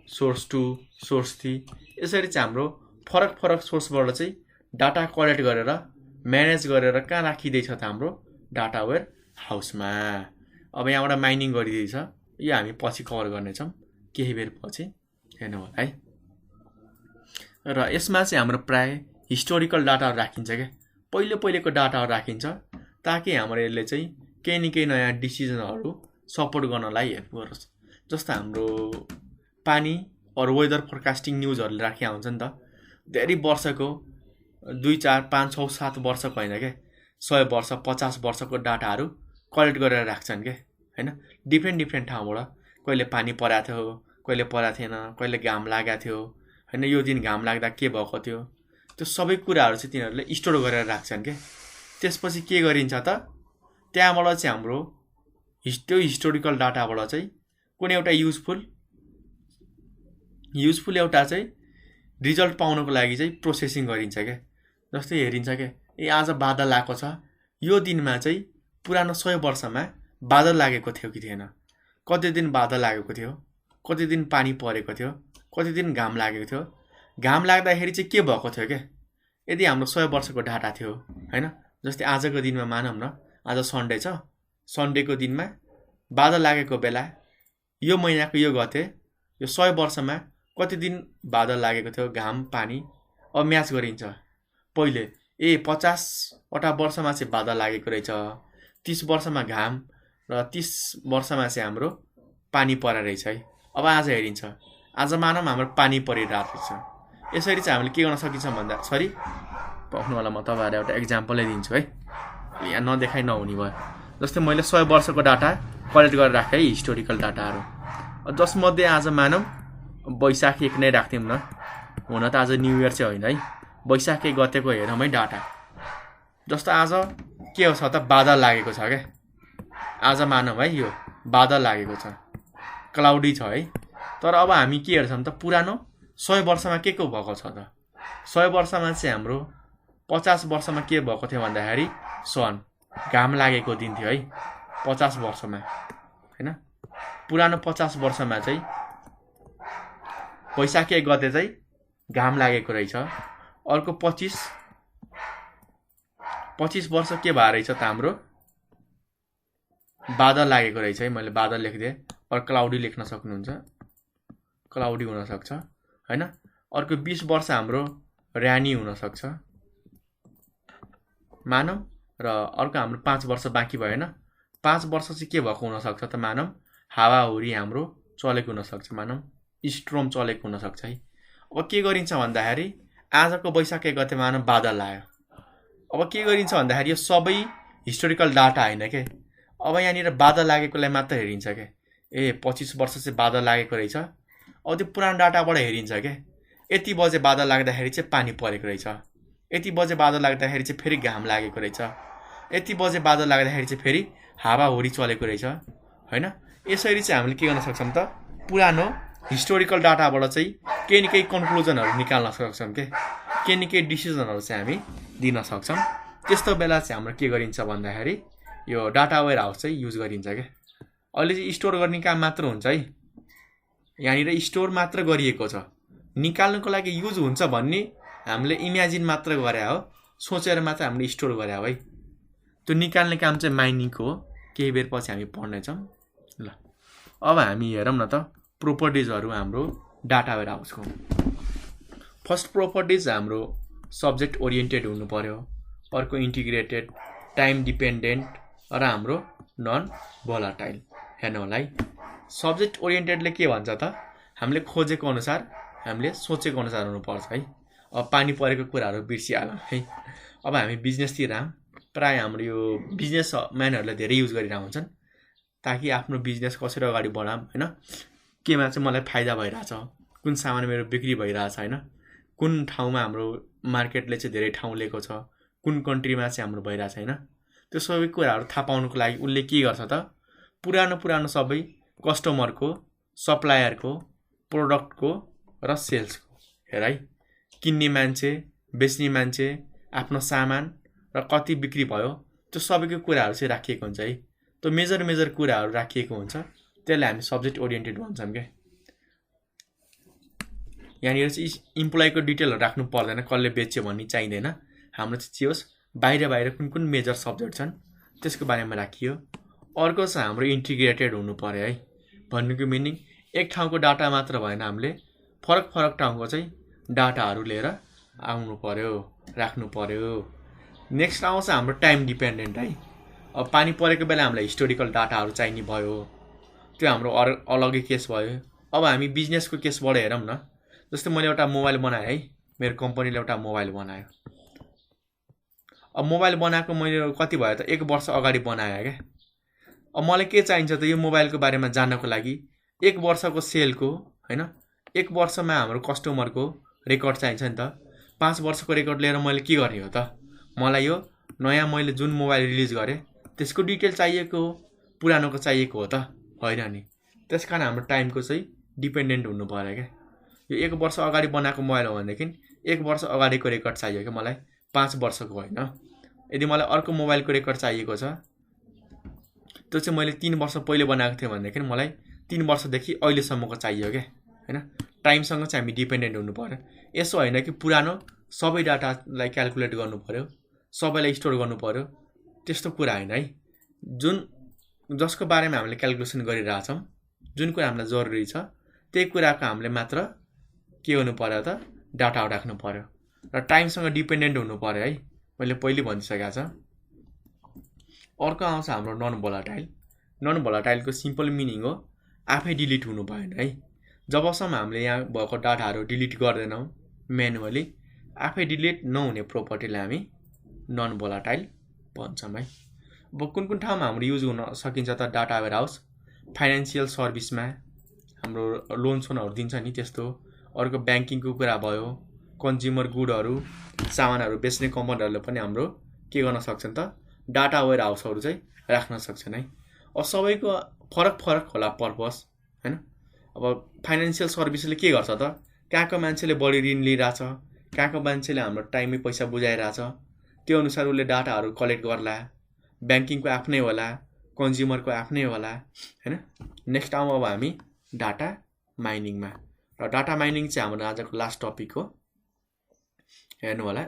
[SPEAKER 1] सोर्स 2, सोर्स 3 यसरी चाहिँ हाम्रो फरक फरक सोर्सबाट चाहिँ डाटा कलेक्ट गरेर म्यानेज गरेर कहाँ राखिँदैछ त हाम्रो डाटा वेयर हाउसमा। अब यहाँबाट माइनिङ गरिँदैछ, यो हामी पछि कभर गर्नेछौँ केही बेर पछि हेर्नु होला है। र यसमा चाहिँ हाम्रो प्राय हिस्टोरिकल डाटाहरू राखिन्छ क्या, पहिलेको डाटाहरू राखिन्छ ताकि हाम्रो यसले चाहिँ केही न केही नयाँ डिसिजनहरू सपोर्ट गर्नलाई हेल्प गरोस्। जस्तो हाम्रो पानी अरू वेदर फोरकास्टिङ न्युजहरूले राखिया हुन्छ नि त, धेरै वर्षको 2, 4, 5, 6, 7 वर्षको होइन क्या, 100 वर्ष 50 वर्षको डाटाहरू कलेक्ट गरेर राख्छन् क्या होइन। डिफ्रेन्ट ठाउँबाट कहिले पानी परेको थियो, कहिले परेको थिएन, कहिले घाम लागेको थियो होइन, यो दिन घाम लाग्दा के भएको थियो, त्यो सबै कुराहरू चाहिँ तिनीहरूले स्टोर गरेर राख्छन् क्या। त्यसपछि के गरिन्छ त, त्यहाँबाट चाहिँ हाम्रो त्यो हिस्टोरिकल डाटाबाट चाहिँ कुनै एउटा युजफुल एउटा चाहिँ रिजल्ट पाउनको लागि चाहिँ प्रोसेसिङ गरिन्छ क्या। जस्तै हेरिन्छ क्या, आज बादल आएको छ, यो दिनमा चाहिँ पुरानो 100 वर्षमा बादल लागेको थियो कि थिएन, कति दिन बादल लागेको थियो, कति दिन पानी परेको थियो, कति दिन घाम लागेको थियो, घाम लाग्दाखेरि चाहिँ के भएको थियो क्या। यदि हाम्रो 100 वर्षको डाटा थियो होइन, जस्तै आजको दिनमा मानौँ न, आज सन्डे छ, सन्डेको दिनमा बादल लागेको बेला यो महिनाको यो गते यो 100 वर्षमा कति दिन बादल लागेको थियो, घाम पानी, अब म्याच गरिन्छ। पहिले 50वटा वर्षमा चाहिँ बादल लागेको रहेछ, 30 वर्षमा घाम र 30 वर्षमा चाहिँ हाम्रो पानी परेको रहेछ है। अब आज हेरिन्छ, आज मानौँ हाम्रो पानी परिरहेको छ। यसरी चाहिँ हामीले के गर्न सकिन्छ भन्दा, सरी पाउनु होला, म तपाईँहरूलाई एउटा एक्जाम्पलै दिन्छु है, यहाँ नदेखाइ नहुने भयो। जस्तै मैले 100 वर्षको डाटा कलेक्ट गरेर राखेँ है, हिस्टोरिकल डाटाहरू, जसमध्ये आज मानौँ वैशाख 1 नै राख्थ्यौँ न, हुन त आज न्यु इयर चाहिँ होइन है, वैशाख 1 गतेको हेरौँ है डाटा। जस्तो आज के हो छ त, बादल लागेको छ क्या, आज मानौँ है यो बादल लागेको छ, क्लाउडी छ है। तर अब हामी के हेर्छौँ त, पुरानो 100 वर्षमा के भएको छ त, 100 वर्षमा चाहिँ हाम्रो 50 वर्षमा के भएको थियो भन्दाखेरि सन घाम लागेको दिन थियो है, 50 वर्षमा होइन। पुरानो 50 वर्षमा चाहिँ वैशाख 1 गते चाहिँ घाम लागेको रहेछ। अर्को 25 वर्ष के भएर रहेछ त, हाम्रो बादल लागेको रहेछ है, मैले बादल लेखिदिएँ, और क्लाउडी लेख्न सक्नुहुन्छ, क्लाउडी हुनसक्छ होइन। अर्को 20 वर्ष हाम्रो र्यानी हुनसक्छ मानौँ, र अर्को हाम्रो 5 वर्ष बाँकी भएन, 5 वर्ष चाहिँ के भएको हुनसक्छ त, मानौँ हावाहुरी हाम्रो चलेको हुनसक्छ, मानौँ स्ट्रोम चलेको हुनसक्छ है। अब के गरिन्छ भन्दाखेरि आजको वैशाख 1 गते मानौँ बादल आयो, अब के गरिन्छ भन्दाखेरि यो सबै हिस्टोरिकल डाटा होइन के, अब यहाँनिर बादल लागेकोलाई मात्र हेरिन्छ क्या, 25 वर्ष चाहिँ बादल लागेको रहेछ। अब त्यो पुरानो डाटाबाट हेरिन्छ क्या, यति बजे बादल लाग्दाखेरि चाहिँ पानी परेको रहेछ, यति बजे बादल लाग्दाखेरि चाहिँ फेरि घाम लागेको रहेछ, यति बजे बादल लाग्दाखेरि चाहिँ फेरि हावाहुरी चलेको रहेछ होइन। यसरी चाहिँ हामीले के गर्न सक्छौँ त, पुरानो हिस्टोरिकल डाटाबाट चाहिँ केही न केही कन्क्लुजनहरू निकाल्न सक्छौँ के, केही न केही डिसिजनहरू चाहिँ हामी दिन सक्छौँ। त्यस्तो बेला चाहिँ हाम्रो के गरिन्छ भन्दाखेरि यो डाटा वेयर हाउस चाहिँ युज गरिन्छ क्या। अहिले चाहिँ स्टोर गर्ने काम मात्र हुन्छ है, यहाँनिर स्टोर मात्र गरिएको छ, निकाल्नुको लागि युज हुन्छ भन्ने हामीले इमेजिन मात्र गरे हो, सोचेर मात्र हामीले स्टोर गरे हो है। त्यो निकाल्ने काम चाहिँ माइनिङको हो, केही बेर पछि हामी पढ्नेछौँ ल। अब हामी हेरौँ न त प्रोपर्टिजहरू हाम्रो डाटा वेयर हाउसको। फर्स्ट प्रोपर्टिज हाम्रो सब्जेक्ट ओरिएन्टेड हुनु पर्यो, अर्को इन्टिग्रेटेड, टाइम डिपेन्डेन्ट र हाम्रो नन भोलाटाइल। हेर्नु होला है, सब्जेक्ट ओरिएन्टेडले के भन्छ त, हामीले खोजेको अनुसार, हामीले सोचेको अनुसार हुनुपर्छ है। अब पानी परेको कुराहरू बिर्सिहालौँ है। अब हामी बिजनेसतिर प्राय हाम्रो यो बिजनेसम्यानहरूले धेरै युज गरिरहेको हुन्छन्, ताकि आफ्नो बिजनेस कसरी अगाडि बढाऊँ होइन, केमा चाहिँ मलाई फाइदा भइरहेछ, कुन सामान मेरो बिक्री भइरहेछ होइन, कुन ठाउँमा हाम्रो मार्केटले चाहिँ धेरै ठाउँ लिएको छ, कुन कन्ट्रीमा चाहिँ हाम्रो भइरहेछ होइन। त्यो सबै कुराहरू थाहा पाउनुको लागि उसले के गर्छ त, पुरानो सबै कस्टमरको, सप्लायरको, प्रोडक्टको र सेल्सको हेर है, किन्ने मान्छे, बेच्ने मान्छे, आफ्नो सामान र कति बिक्री भयो, त्यो सबैको कुराहरू चाहिँ राखिएको हुन्छ है। त्यो मेजर कुराहरू राखिएको हुन्छ, त्यसलाई हामी सब्जेक्ट ओरिएन्टेड भन्छौँ क्या। यहाँनिर चाहिँ इम्प्लोइको डिटेलहरू राख्नु पर्दैन, कसले बेच्यो भन्ने चाहिँदैन, हाम्रो चाहिँ के होस् बाहिर कुन मेजर सब्जेक्ट छन् त्यसको बारेमा राखियो। अर्को चाहिँ हाम्रो इन्टिग्रेटेड हुनु पर्यो है, भन्नुको मिनिङ एक ठाउँको डाटा मात्र भएन, हामीले फरक फरक ठाउँको चाहिँ डाटाहरू लिएर आउनु पर्यो, राख्नु पर्यो। नेक्स्ट आउँछ हाम्रो टाइम डिपेन्डेन्ट है। अब पानी परेको बेला हामीलाई हिस्टोरिकल डाटाहरू चाहिने भयो, त्यो हाम्रो अलग्गै केस भयो। अब हामी बिजनेसको केसबाट हेरौँ न। जस्तै मैले एउटा मोबाइल बनाएँ है, मेरो कम्पनीले एउटा मोबाइल बनायो। अब मोबाइल बनाएको मैले कति भयो त 1 वर्ष अगाडि बनाएँ क्या। अब मलाई के चाहिन्छ त यो मोबाइलको बारेमा जान्नको लागि 1 वर्षको सेलको हैन, 1 वर्षमा हाम्रो कस्टमरको रेकर्ड चाहिन्छ नि त। 5 वर्षको रेकर्ड लिएर मैले के गर्ने हो त? मलाई यो नयाँ मैले जुन मोबाइल रिलिज गरेँ त्यसको डिटेल चाहिएको हो, पुरानोको चाहिएको हो त होइन नि। त्यसकारण हाम्रो टाइमको चाहिँ डिपेन्डेन्ट हुनु पर्यो क्या। यो 1 वर्ष अगाडि बनाएको मोबाइल हो भनेदेखि 1 वर्ष अगाडिको रेकर्ड चाहियो क्या मलाई, 5 वर्षको होइन। यदि मलाई अर्को मोबाइलको रेकर्ड चाहिएको छ, त्यो चाहिँ मैले 3 वर्ष पहिले बनाएको थिएँ भनेदेखि मलाई 3 वर्षदेखि अहिलेसम्मको चाहियो क्या हैन। टाइमसँग चाहिँ हामी डिपेन्डेन्ट हुनु पर्यो। यसो होइन कि पुरानो सबै डाटालाई क्याल्कुलेट गर्नु पर्यो, सबैलाई स्टोर गर्नु पर्यो, त्यस्तो कुरा होइन है। जसको बारेमा हामीले क्याल्कुलेसन गरिरहेछौँ, जुन कुरा हामीलाई जरुरी छ त्यही कुराको हामीले मात्र के हुनु पर्यो त? डाटा राख्नु पर्यो र टाइमसँग डिपेन्डेन्ट हुनु पर्यो है। मैले पहिले भनिसकेको छ। अर्को आउँछ हाम्रो नन भोलाटाइल। नन भोलाटाइलको सिम्पल मिनिङ हो आफै डिलिट हुनु भएन है। जबसम्म हामीले यहाँ भएको डाटाहरू डिलिट गर्दैनौँ म्यानुअली, आफै डिलिट नहुने प्रोपर्टीलाई हामी नन भोलाटाइल भन्छौँ है। अब कुन ठाउँमा हाम्रो युज हुन सकिन्छ त डाटा वेयरहाउस? फाइनेन्सियल सर्भिसमा हाम्रो लोनसोनहरू दिन्छ नि त्यस्तो। अर्को ब्याङ्किङको कुरा भयो, कन्ज्युमर गुडहरू सामानहरू बेच्ने कम्पनीहरूले पनि हाम्रो के गर्न सक्छन् त? डाटा वेयरहाउसहरू चाहिँ राख्न सक्छन् है। अब सबैको फरक फरक होला पर्पस हैन। अब फाइनेन्सियल सर्भिसले के गर्छ त? कहाँको मान्छेले बढी ऋण लिइरहेछ, कहाँको मान्छेले हाम्रो टाइममै पैसा बुझाइरहेछ, त्यो अनुसार उसले डाटाहरू कलेक्ट गर्ला। ब्याङ्किङको आफ्नै होला, कन्ज्युमरको आफ्नै होला हैन। नेक्स्ट आउँ अब हामी डाटा माइनिङमा। र डाटा माइनिङ चाहिँ हाम्रो आजको लास्ट टपिक हो, हेर्नु होला।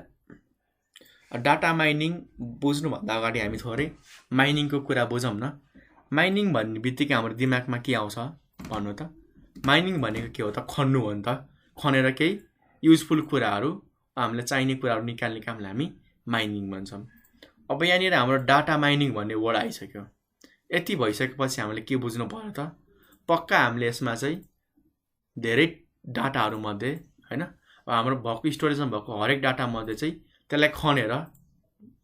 [SPEAKER 1] डाटा माइनिङ बुझ्नुभन्दा अगाडि हामी थोरै माइनिङको कुरा बुझौँ न। माइनिङ भन्ने बित्तिकै हाम्रो दिमागमा के आउँछ भन्नु त? माइनिङ भनेको के हो त? खन्नु हो नि त। खनेर केही युजफुल कुराहरू, हामीलाई चाहिने कुराहरू निकाल्ने कामलाई हामी माइनिङ भन्छौँ। अब यहाँनिर हाम्रो डाटा माइनिङ भन्ने वर्ड आइसक्यो। यति भइसकेपछि हामीले के बुझ्नु पर्यो त? पक्का हामीले यसमा चाहिँ धेरै डाटाहरू मध्ये हैन, अब हाम्रो भएको स्टोरेजमा भएको हरेक डाटा मध्ये चाहिँ त्यसलाई खनेर,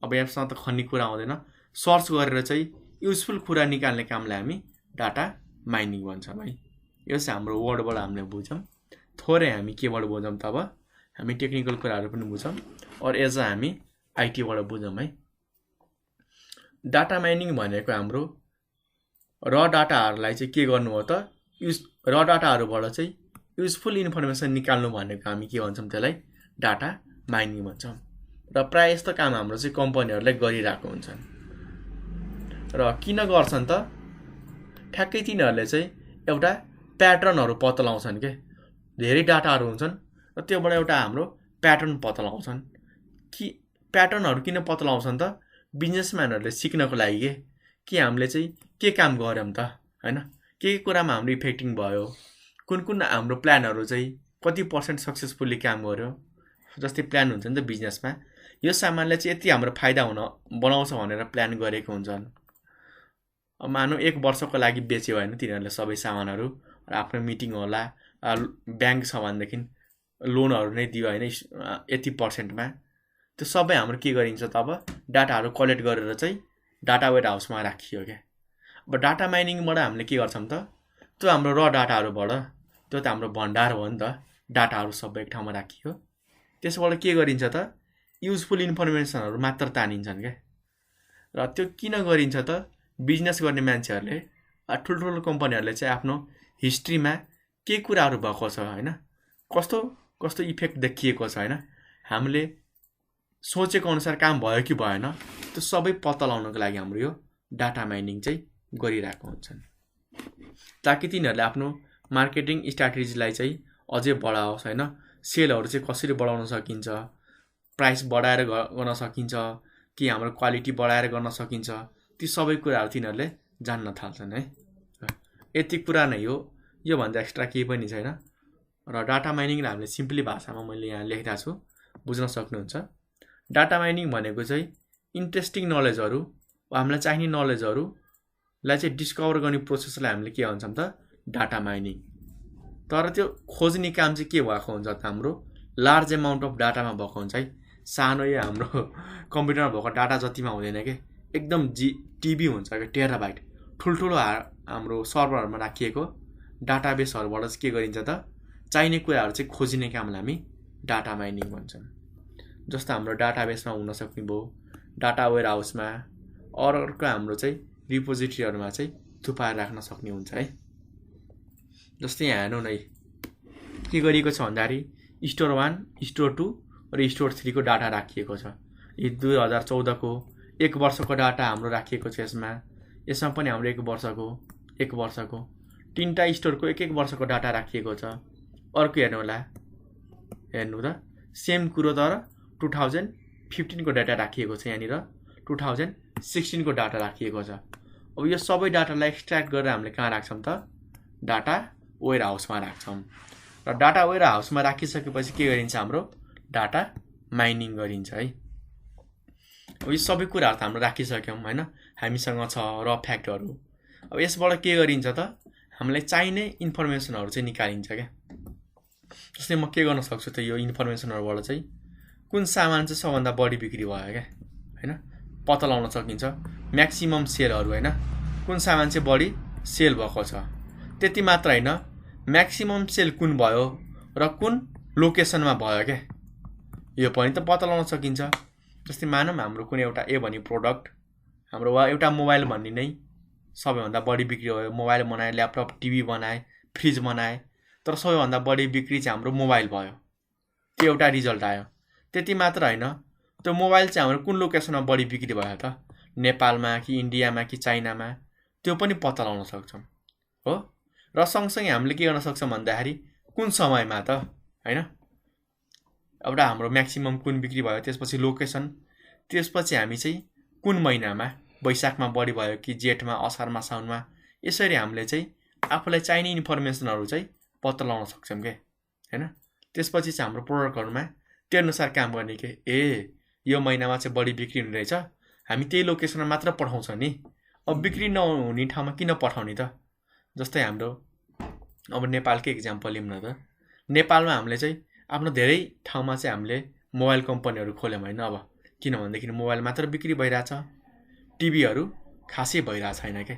[SPEAKER 1] अब यसमा त खन्ने कुरा आउँदैन, सर्च गरेर चाहिँ युजफुल कुरा निकाल्ने कामलाई हामी डाटा माइनिङ भन्छौँ है। यो चाहिँ हाम्रो वर्डबाट हामीले बुझौँ। थोरै हामी केबाट बुझौँ त? अब हामी टेक्निकल कुराहरू पनि बुझौँ और एज अ हामी आइटीबाट बुझौँ है। डाटा माइनिङ भनेको हाम्रो र डाटाहरूलाई चाहिँ के गर्नु हो त? र डाटाहरूबाट चाहिँ युजफुल इन्फर्मेसन निकाल्नु भनेको हामी के भन्छौँ? त्यसलाई डाटा माइनिङ भन्छौँ। र प्रायः यस्तो काम हाम्रो चाहिँ कम्पनीहरूले गरिरहेको हुन्छन्। र किन गर्छन् त? ठ्याक्कै तिनीहरूले चाहिँ एउटा प्याटर्नहरू पत्ता लगाउँछन् के। धेरै डाटाहरू हुन्छन् र त्योबाट एउटा हाम्रो प्याटर्न पत्ता लगाउँछन्। कि प्याटर्नहरू किन पत्ता लगाउँछन् त? बिजनेसम्यानहरूले सिक्नको लागि कि हामीले चाहिँ के काम गऱ्यौँ त हैन, के कुरामा हाम्रो इफेक्टिङ भयो, कुन हाम्रो प्लानहरू चाहिँ कति % सक्सेसफुल्ली काम गर्यो। जस्तै प्लान हुन्छ नि त बिजनेसमा, यो सामानले चाहिँ यति हाम्रो फाइदा बनाउँछ भनेर प्लान गरेको हुन्छन्। अब मानौँ 1 वर्षको लागि बेच्यो होइन तिनीहरूले सबै सामानहरू, र आफ्नो मिटिङ होला, ब्याङ्क छ भनेदेखि लोनहरू नै दियो होइन यति %मा। त्यो सबै हाम्रो के गरिन्छ त? अब डाटाहरू कलेक्ट गरेर चाहिँ डाटा वेयर हाउसमा राखियो क्या। अब डाटा माइनिङबाट हामीले के गर्छौँ त? त्यो हाम्रो र डाटाहरूबाट, त्यो त हाम्रो भण्डार हो नि त, डाटाहरू सबै एक ठाउँमा राखियो। त्यसबाट के गरिन्छ त? युजफुल इन्फर्मेसनहरू मात्र तानिन्छन् क्या। र त्यो किन गरिन्छ त? बिजनेस गर्ने मान्छेहरूले, ठुल्ठुलो कम्पनीहरूले चाहिँ आफ्नो हिस्ट्रीमा के कुराहरू भएको छ होइन, कस्तो कस्तो इफेक्ट देखिएको छ होइन, हामीले सोचेको अनुसार काम भयो कि भएन, त्यो सबै पत्ता लगाउनको लागि हाम्रो यो डाटा माइनिङ चाहिँ गरिरहेको हुन्छन्। ताकि तिनीहरूले आफ्नो मार्केटिङ स्ट्राटेजीलाई चाहिँ अझै बढाओस् होइन, सेलहरू चाहिँ कसरी बढाउन सकिन्छ, प्राइस बढाएर गर्न सकिन्छ कि हाम्रो क्वालिटी बढाएर गर्न सकिन्छ, ती सबै कुराहरू तिनीहरूले जान्न थाल्छन् है। यति कुरा नै हो, योभन्दा एक्स्ट्रा केही पनि छैन। र डाटा माइनिङलाई हामीले सिम्पली भाषामा मैले यहाँ लेखिरहेको छु, बुझ्न सक्नुहुन्छ। डाटा माइनिङ भनेको चाहिँ इन्ट्रेस्टिङ नलेजहरू, हामीलाई चाहिने नलेजहरूलाई चाहिँ डिस्कभर गर्ने प्रोसेसलाई हामीले के भन्छौँ त, डाटा माइनिङ। तर त्यो खोज्ने काम चाहिँ के भएको हुन्छ त, हाम्रो लार्ज एमाउन्ट अफ डाटामा भएको हुन्छ है। सानो यो हाम्रो कम्प्युटरमा भएको डाटा जतिमा हुँदैन के, एकदम टिबी हुन्छ क्या, टेराबाइट ठुल्ठुलो हाम्रो सर्भरहरूमा राखिएको डाटाबेसहरूबाट चाहिँ के गरिन्छ त, चाहिने कुराहरू चाहिँ खोजिने कामलाई हामी डाटा माइनिङ भन्छौँ। जस्तो हाम्रो डाटाबेसमा हुन सक्ने भयो, डाटा वेयर हाउसमा, अर्को हाम्रो चाहिँ रिपोजिटरीहरूमा चाहिँ थुपाएर राख्न सक्ने हुन्छ है। जस्तै यहाँ हेर्नु नै के गरिएको छ भन्दाखेरि स्टोर 1, स्टोर 2 र स्टोर 3 को डाटा राखिएको छ। यी 2014 को 1 वर्षको डाटा हाम्रो राखिएको छ। यसमा पनि हाम्रो 1 वर्षको 3टा स्टोरको 1 वर्षको डाटा राखिएको छ। अर्को हेर्नु होला, हेर्नु त सेम कुरो तर 2015 को डाटा राखिएको छ, यहाँनिर 2016 को डाटा राखिएको छ। अब यो सबै डाटालाई एक्सट्र्याक्ट गरेर हामीले कहाँ राख्छौँ त, डाटा वेयर हाउसमा राख्छौँ। र डाटा वेयर हाउसमा राखिसकेपछि के गरिन्छ, हाम्रो डाटा माइनिङ गरिन्छ है। अब यो सबै कुराहरू त हाम्रो राखिसक्यौँ होइन, हामीसँग छ र फ्याक्टहरू। अब यसबाट के गरिन्छ त, हामीलाई चाहिने इन्फर्मेसनहरू चाहिँ निकालिन्छ क्या। जस्तै म के गर्न सक्छु त, यो इन्फर्मेसनहरूबाट चाहिँ कुन सामान चाहिँ सबभन्दा बढी बिक्री भयो क्या होइन, पत्ता लगाउन सकिन्छ। म्याक्सिमम सेलहरू होइन, कुन सामान चाहिँ बढी सेल भएको छ। त्यति मात्र होइन, म्याक्सिमम सेल कुन भयो र कुन लोकेसनमा भयो क्या, यो पनि त पत्ता लगाउन सकिन्छ। जस्तै मानौँ हाम्रो कुनै एउटा ए भन्ने प्रोडक्ट हाम्रो वा एउटा मोबाइल भन्ने नै सबैभन्दा बढी बिक्री भयो। मोबाइल बनाए, ल्यापटप, टिभी बनाए, फ्रिज बनाए, तर सबैभन्दा बढी बिक्री चाहिँ हाम्रो मोबाइल भयो। त्यो एउटा रिजल्ट आयो। त्यति मात्र होइन, त्यो मोबाइल चाहिँ हाम्रो कुन लोकेसनमा बढी बिक्री भयो त, नेपालमा कि इन्डियामा कि चाइनामा, त्यो पनि पत्ता लगाउन सक्छौँ हो। र सँगसँगै हामीले के गर्न सक्छौँ भन्दाखेरि कुन समयमा त होइन, एउटा हाम्रो म्याक्सिमम कुन बिक्री भयो, त्यसपछि लोकेसन, त्यसपछि हामी चाहिँ कुन महिनामा, वैशाखमा बढी भयो कि जेठमा, असारमा, साउनमा, यसरी हामीले चाहिँ आफूलाई चाहिने इन्फर्मेसनहरू चाहिँ पत्ता लगाउन सक्छौँ क्या होइन। त्यसपछि चाहिँ हाम्रो प्रोडक्टहरूमा त्यो अनुसार काम गर्ने के, ए यो महिनामा चाहिँ बढी बिक्री हुने रहेछ, हामी त्यही लोकेसनमा मात्र पठाउँछ नि, अब बिक्री नहुने ठाउँमा किन पठाउने त। जस्तै हाम्रो अब नेपालकै इक्जाम्पल लिउँ न त, नेपालमा हामीले चाहिँ आफ्नो धेरै ठाउँमा चाहिँ हामीले मोबाइल कम्पनीहरू खोल्यौँ होइन। अब किनभनेदेखि मोबाइल मात्र बिक्री भइरहेछ, टिभीहरू खासै भइरहेको छैन क्या।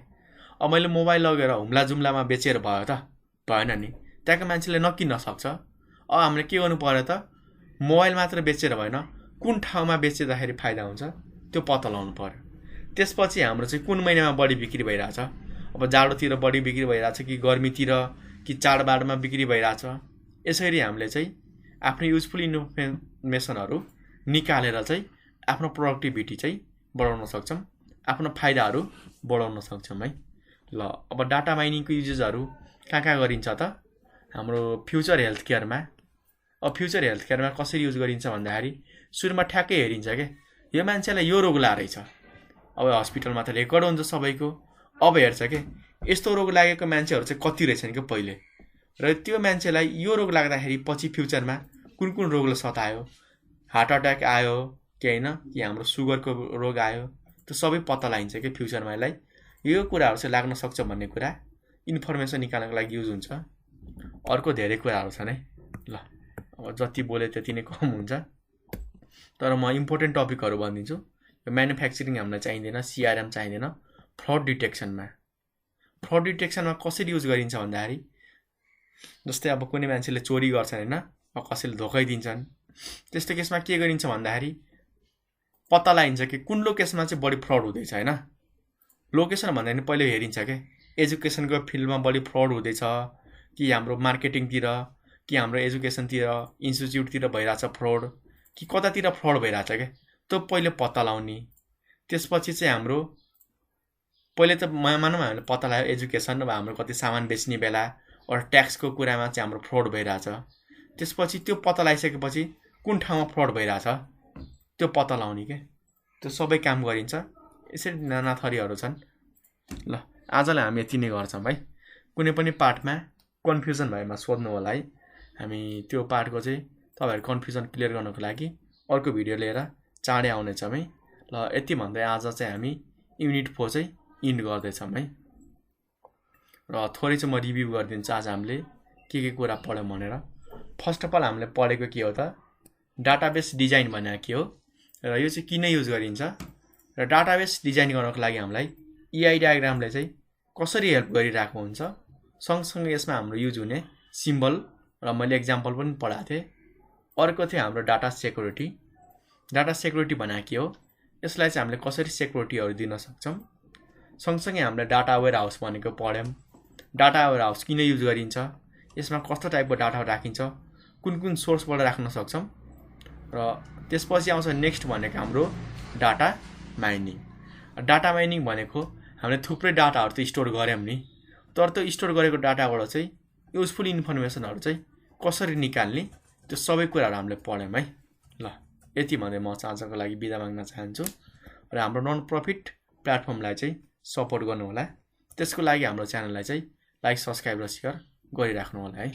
[SPEAKER 1] अब मैले मोबाइल लगेर हुम्ला जुम्लामा बेचेर भयो त, भएन नि, त्यहाँको मान्छेले नकिन्न सक्छ। अब हामीले के गर्नु पर्यो त, मोबाइल मात्र बेचेर भएन, कुन ठाउँमा बेचिँदाखेरि फाइदा हुन्छ त्यो पत्ता लगाउनु पर्यो। त्यसपछि हाम्रो चाहिँ कुन महिनामा बढी बिक्री भइरहेछ, अब जाडोतिर बढी बिक्री भइरहेछ कि गर्मीतिर कि चाडबाडमा बिक्री भइरहेछ, यसरी हामीले चाहिँ आफ्नो युजफुल इन्फर्मेसनहरू निकालेर चाहिँ आफ्नो प्रोडक्टिभिटी चाहिँ बढाउन सक्छौँ, आफ्नो फाइदाहरू बढाउन सक्छौँ है। ल अब डाटा माइनिङको युजेसहरू कहाँ गरिन्छ त, हाम्रो फ्युचर हेल्थ केयरमा। अब फ्युचर हेल्थ केयरमा कसरी युज गरिन्छ भन्दाखेरि सुरुमा ठ्याक्कै हेरिन्छ क्या, यो मान्छेलाई यो रोग लागेको रहेछ। अब हस्पिटलमा त रेकर्ड हुन्छ सबैको, अब हेर्छ के यस्तो रोग लागेको मान्छेहरू चाहिँ कति रहेछन् क्या पहिले, र त्यो मान्छेलाई यो रोग लाग्दाखेरि पछि फ्युचरमा कुन कुन रोगले सतायो, हार्ट अट्याक आयो कि होइन, कि हाम्रो सुगरको रोग आयो, त्यो सबै पत्ता लगाइन्छ क्या फ्युचरमा। यसलाई यो कुराहरू चाहिँ लाग्न सक्छ भन्ने कुरा इन्फर्मेसन निकाल्नको लागि युज हुन्छ। अर्को धेरै कुराहरू छन् है। ल अब जति बोले त्यति नै कम हुन्छ, तर म इम्पोर्टेन्ट टपिकहरू भनिदिन्छु। यो म्यानुफ्याक्चरिङ हामीलाई चाहिँदैन, सिआरएम चाहिँदैन। फ्रड डिटेक्सनमा कसरी युज गरिन्छ भन्दाखेरि जस्तै अब कुनै मान्छेले चोरी गर्छन् होइन, अब कसैले धोकै दिन्छन्, त्यस्तो केसमा के गरिन्छ भन्दाखेरि पत्ता लगाइन्छ कि कुन लोकेसनमा चाहिँ बढी फ्रड हुँदैछ होइन। लोकेसन भन्दा पनि पहिले हेरिन्छ क्या, एजुकेसनको फिल्डमा बढी फ्रड हुँदैछ कि हाम्रो मार्केटिङतिर कि हाम्रो एजुकेसनतिर इन्स्टिट्युटतिर भइरहेछ फ्रड, कि कतातिर फ्रड भइरहेछ क्या, त्यो पहिले पत्ता लगाउने। त्यसपछि चाहिँ हाम्रो पहिले त मानौँ हामीले पत्ता लगायो एजुकेसन, अब हाम्रो कति सामान बेच्ने बेला अरू ट्याक्सको कुरामा चाहिँ हाम्रो फ्रड भइरहेछ। त्यसपछि त्यो पत्ता लगाइसकेपछि कुन ठाउँमा फ्रड भइरहेछ त्यो पत्ता लगाउने के, त्यो सबै काम गरिन्छ। यसरी नाना थरीहरू छन्। ल आजलाई हामी यति नै गर्छौँ है। कुनै पनि पार्टमा कन्फ्युजन भएमा सोध्नु होला है। हामी त्यो पार्टको चाहिँ तपाईहरु कन्फ्युजन क्लियर गर्नको लागि अर्को भिडियो लिएर चाँडै आउने छौं है। ल यति भन्दै आज चाहिँ हामी युनिट 4 चाहिँ इन्ड गर्दै छौं है। र थोरै चाहिँ म रिभ्यु गर्दिन्छु आज हामीले के कुरा पढ्यौं भनेर। फर्स्ट अफ अल हामीले पढेको के हो त डाटाबेस डिजाइन भनेको के हो र यो चाहिँ किन युज गरिन्छ र डाटाबेस डिजाइन गर्नको लागि हामीलाई EI डायग्रामले चाहिँ कसरी हेल्प गरिरहेको हुन्छ, सँगसँगै यसमा हाम्रो युज हुने सिम्बल र मैले एक्जाम्पल पनि पढाएको थिएँ। अर्को थियो हाम्रो डाटा सेक्युरिटी। डाटा सेक्युरिटी भनेको के हो, यसलाई चाहिँ हामीले कसरी सेक्युरिटीहरु दिन सक्छौं। सँगसँगै हामीले डाटा वेयरहाउस भनेको पढ्यौं। डाटा वेयरहाउस किन युज गरिन्छ, यसमा कस्तो टाइपको डाटा राखिन्छ, कुन सोर्सबाट राख्न सक्छौं। र त्यसपछि आउँछ नेक्स्ट भनेको हाम्रो डाटा माइनिङ। डाटा माइनिङ भनेको हामीले थुप्रै डाटाहरु त स्टोर गर्यौं नि, तर त्यो स्टोर गरेको डाटाबाट चाहिँ युजफुल इन्फर्मेसनहरु चाहिँ कसरी निकाल्ने, त्यो सबै कुराहरु हामीले पढ्यौं है। ल यति भन्दै म आजको लागि बिदा माग्न चाहन्छु र हाम्रो नन प्रफिट प्लेटफर्मलाई चाहिँ सपोर्ट गर्नु होला। त्यसको लागि हाम्रो च्यानललाई चाहिँ लाइक, सब्स्क्राइब र शेयर गरिराख्नु होला है।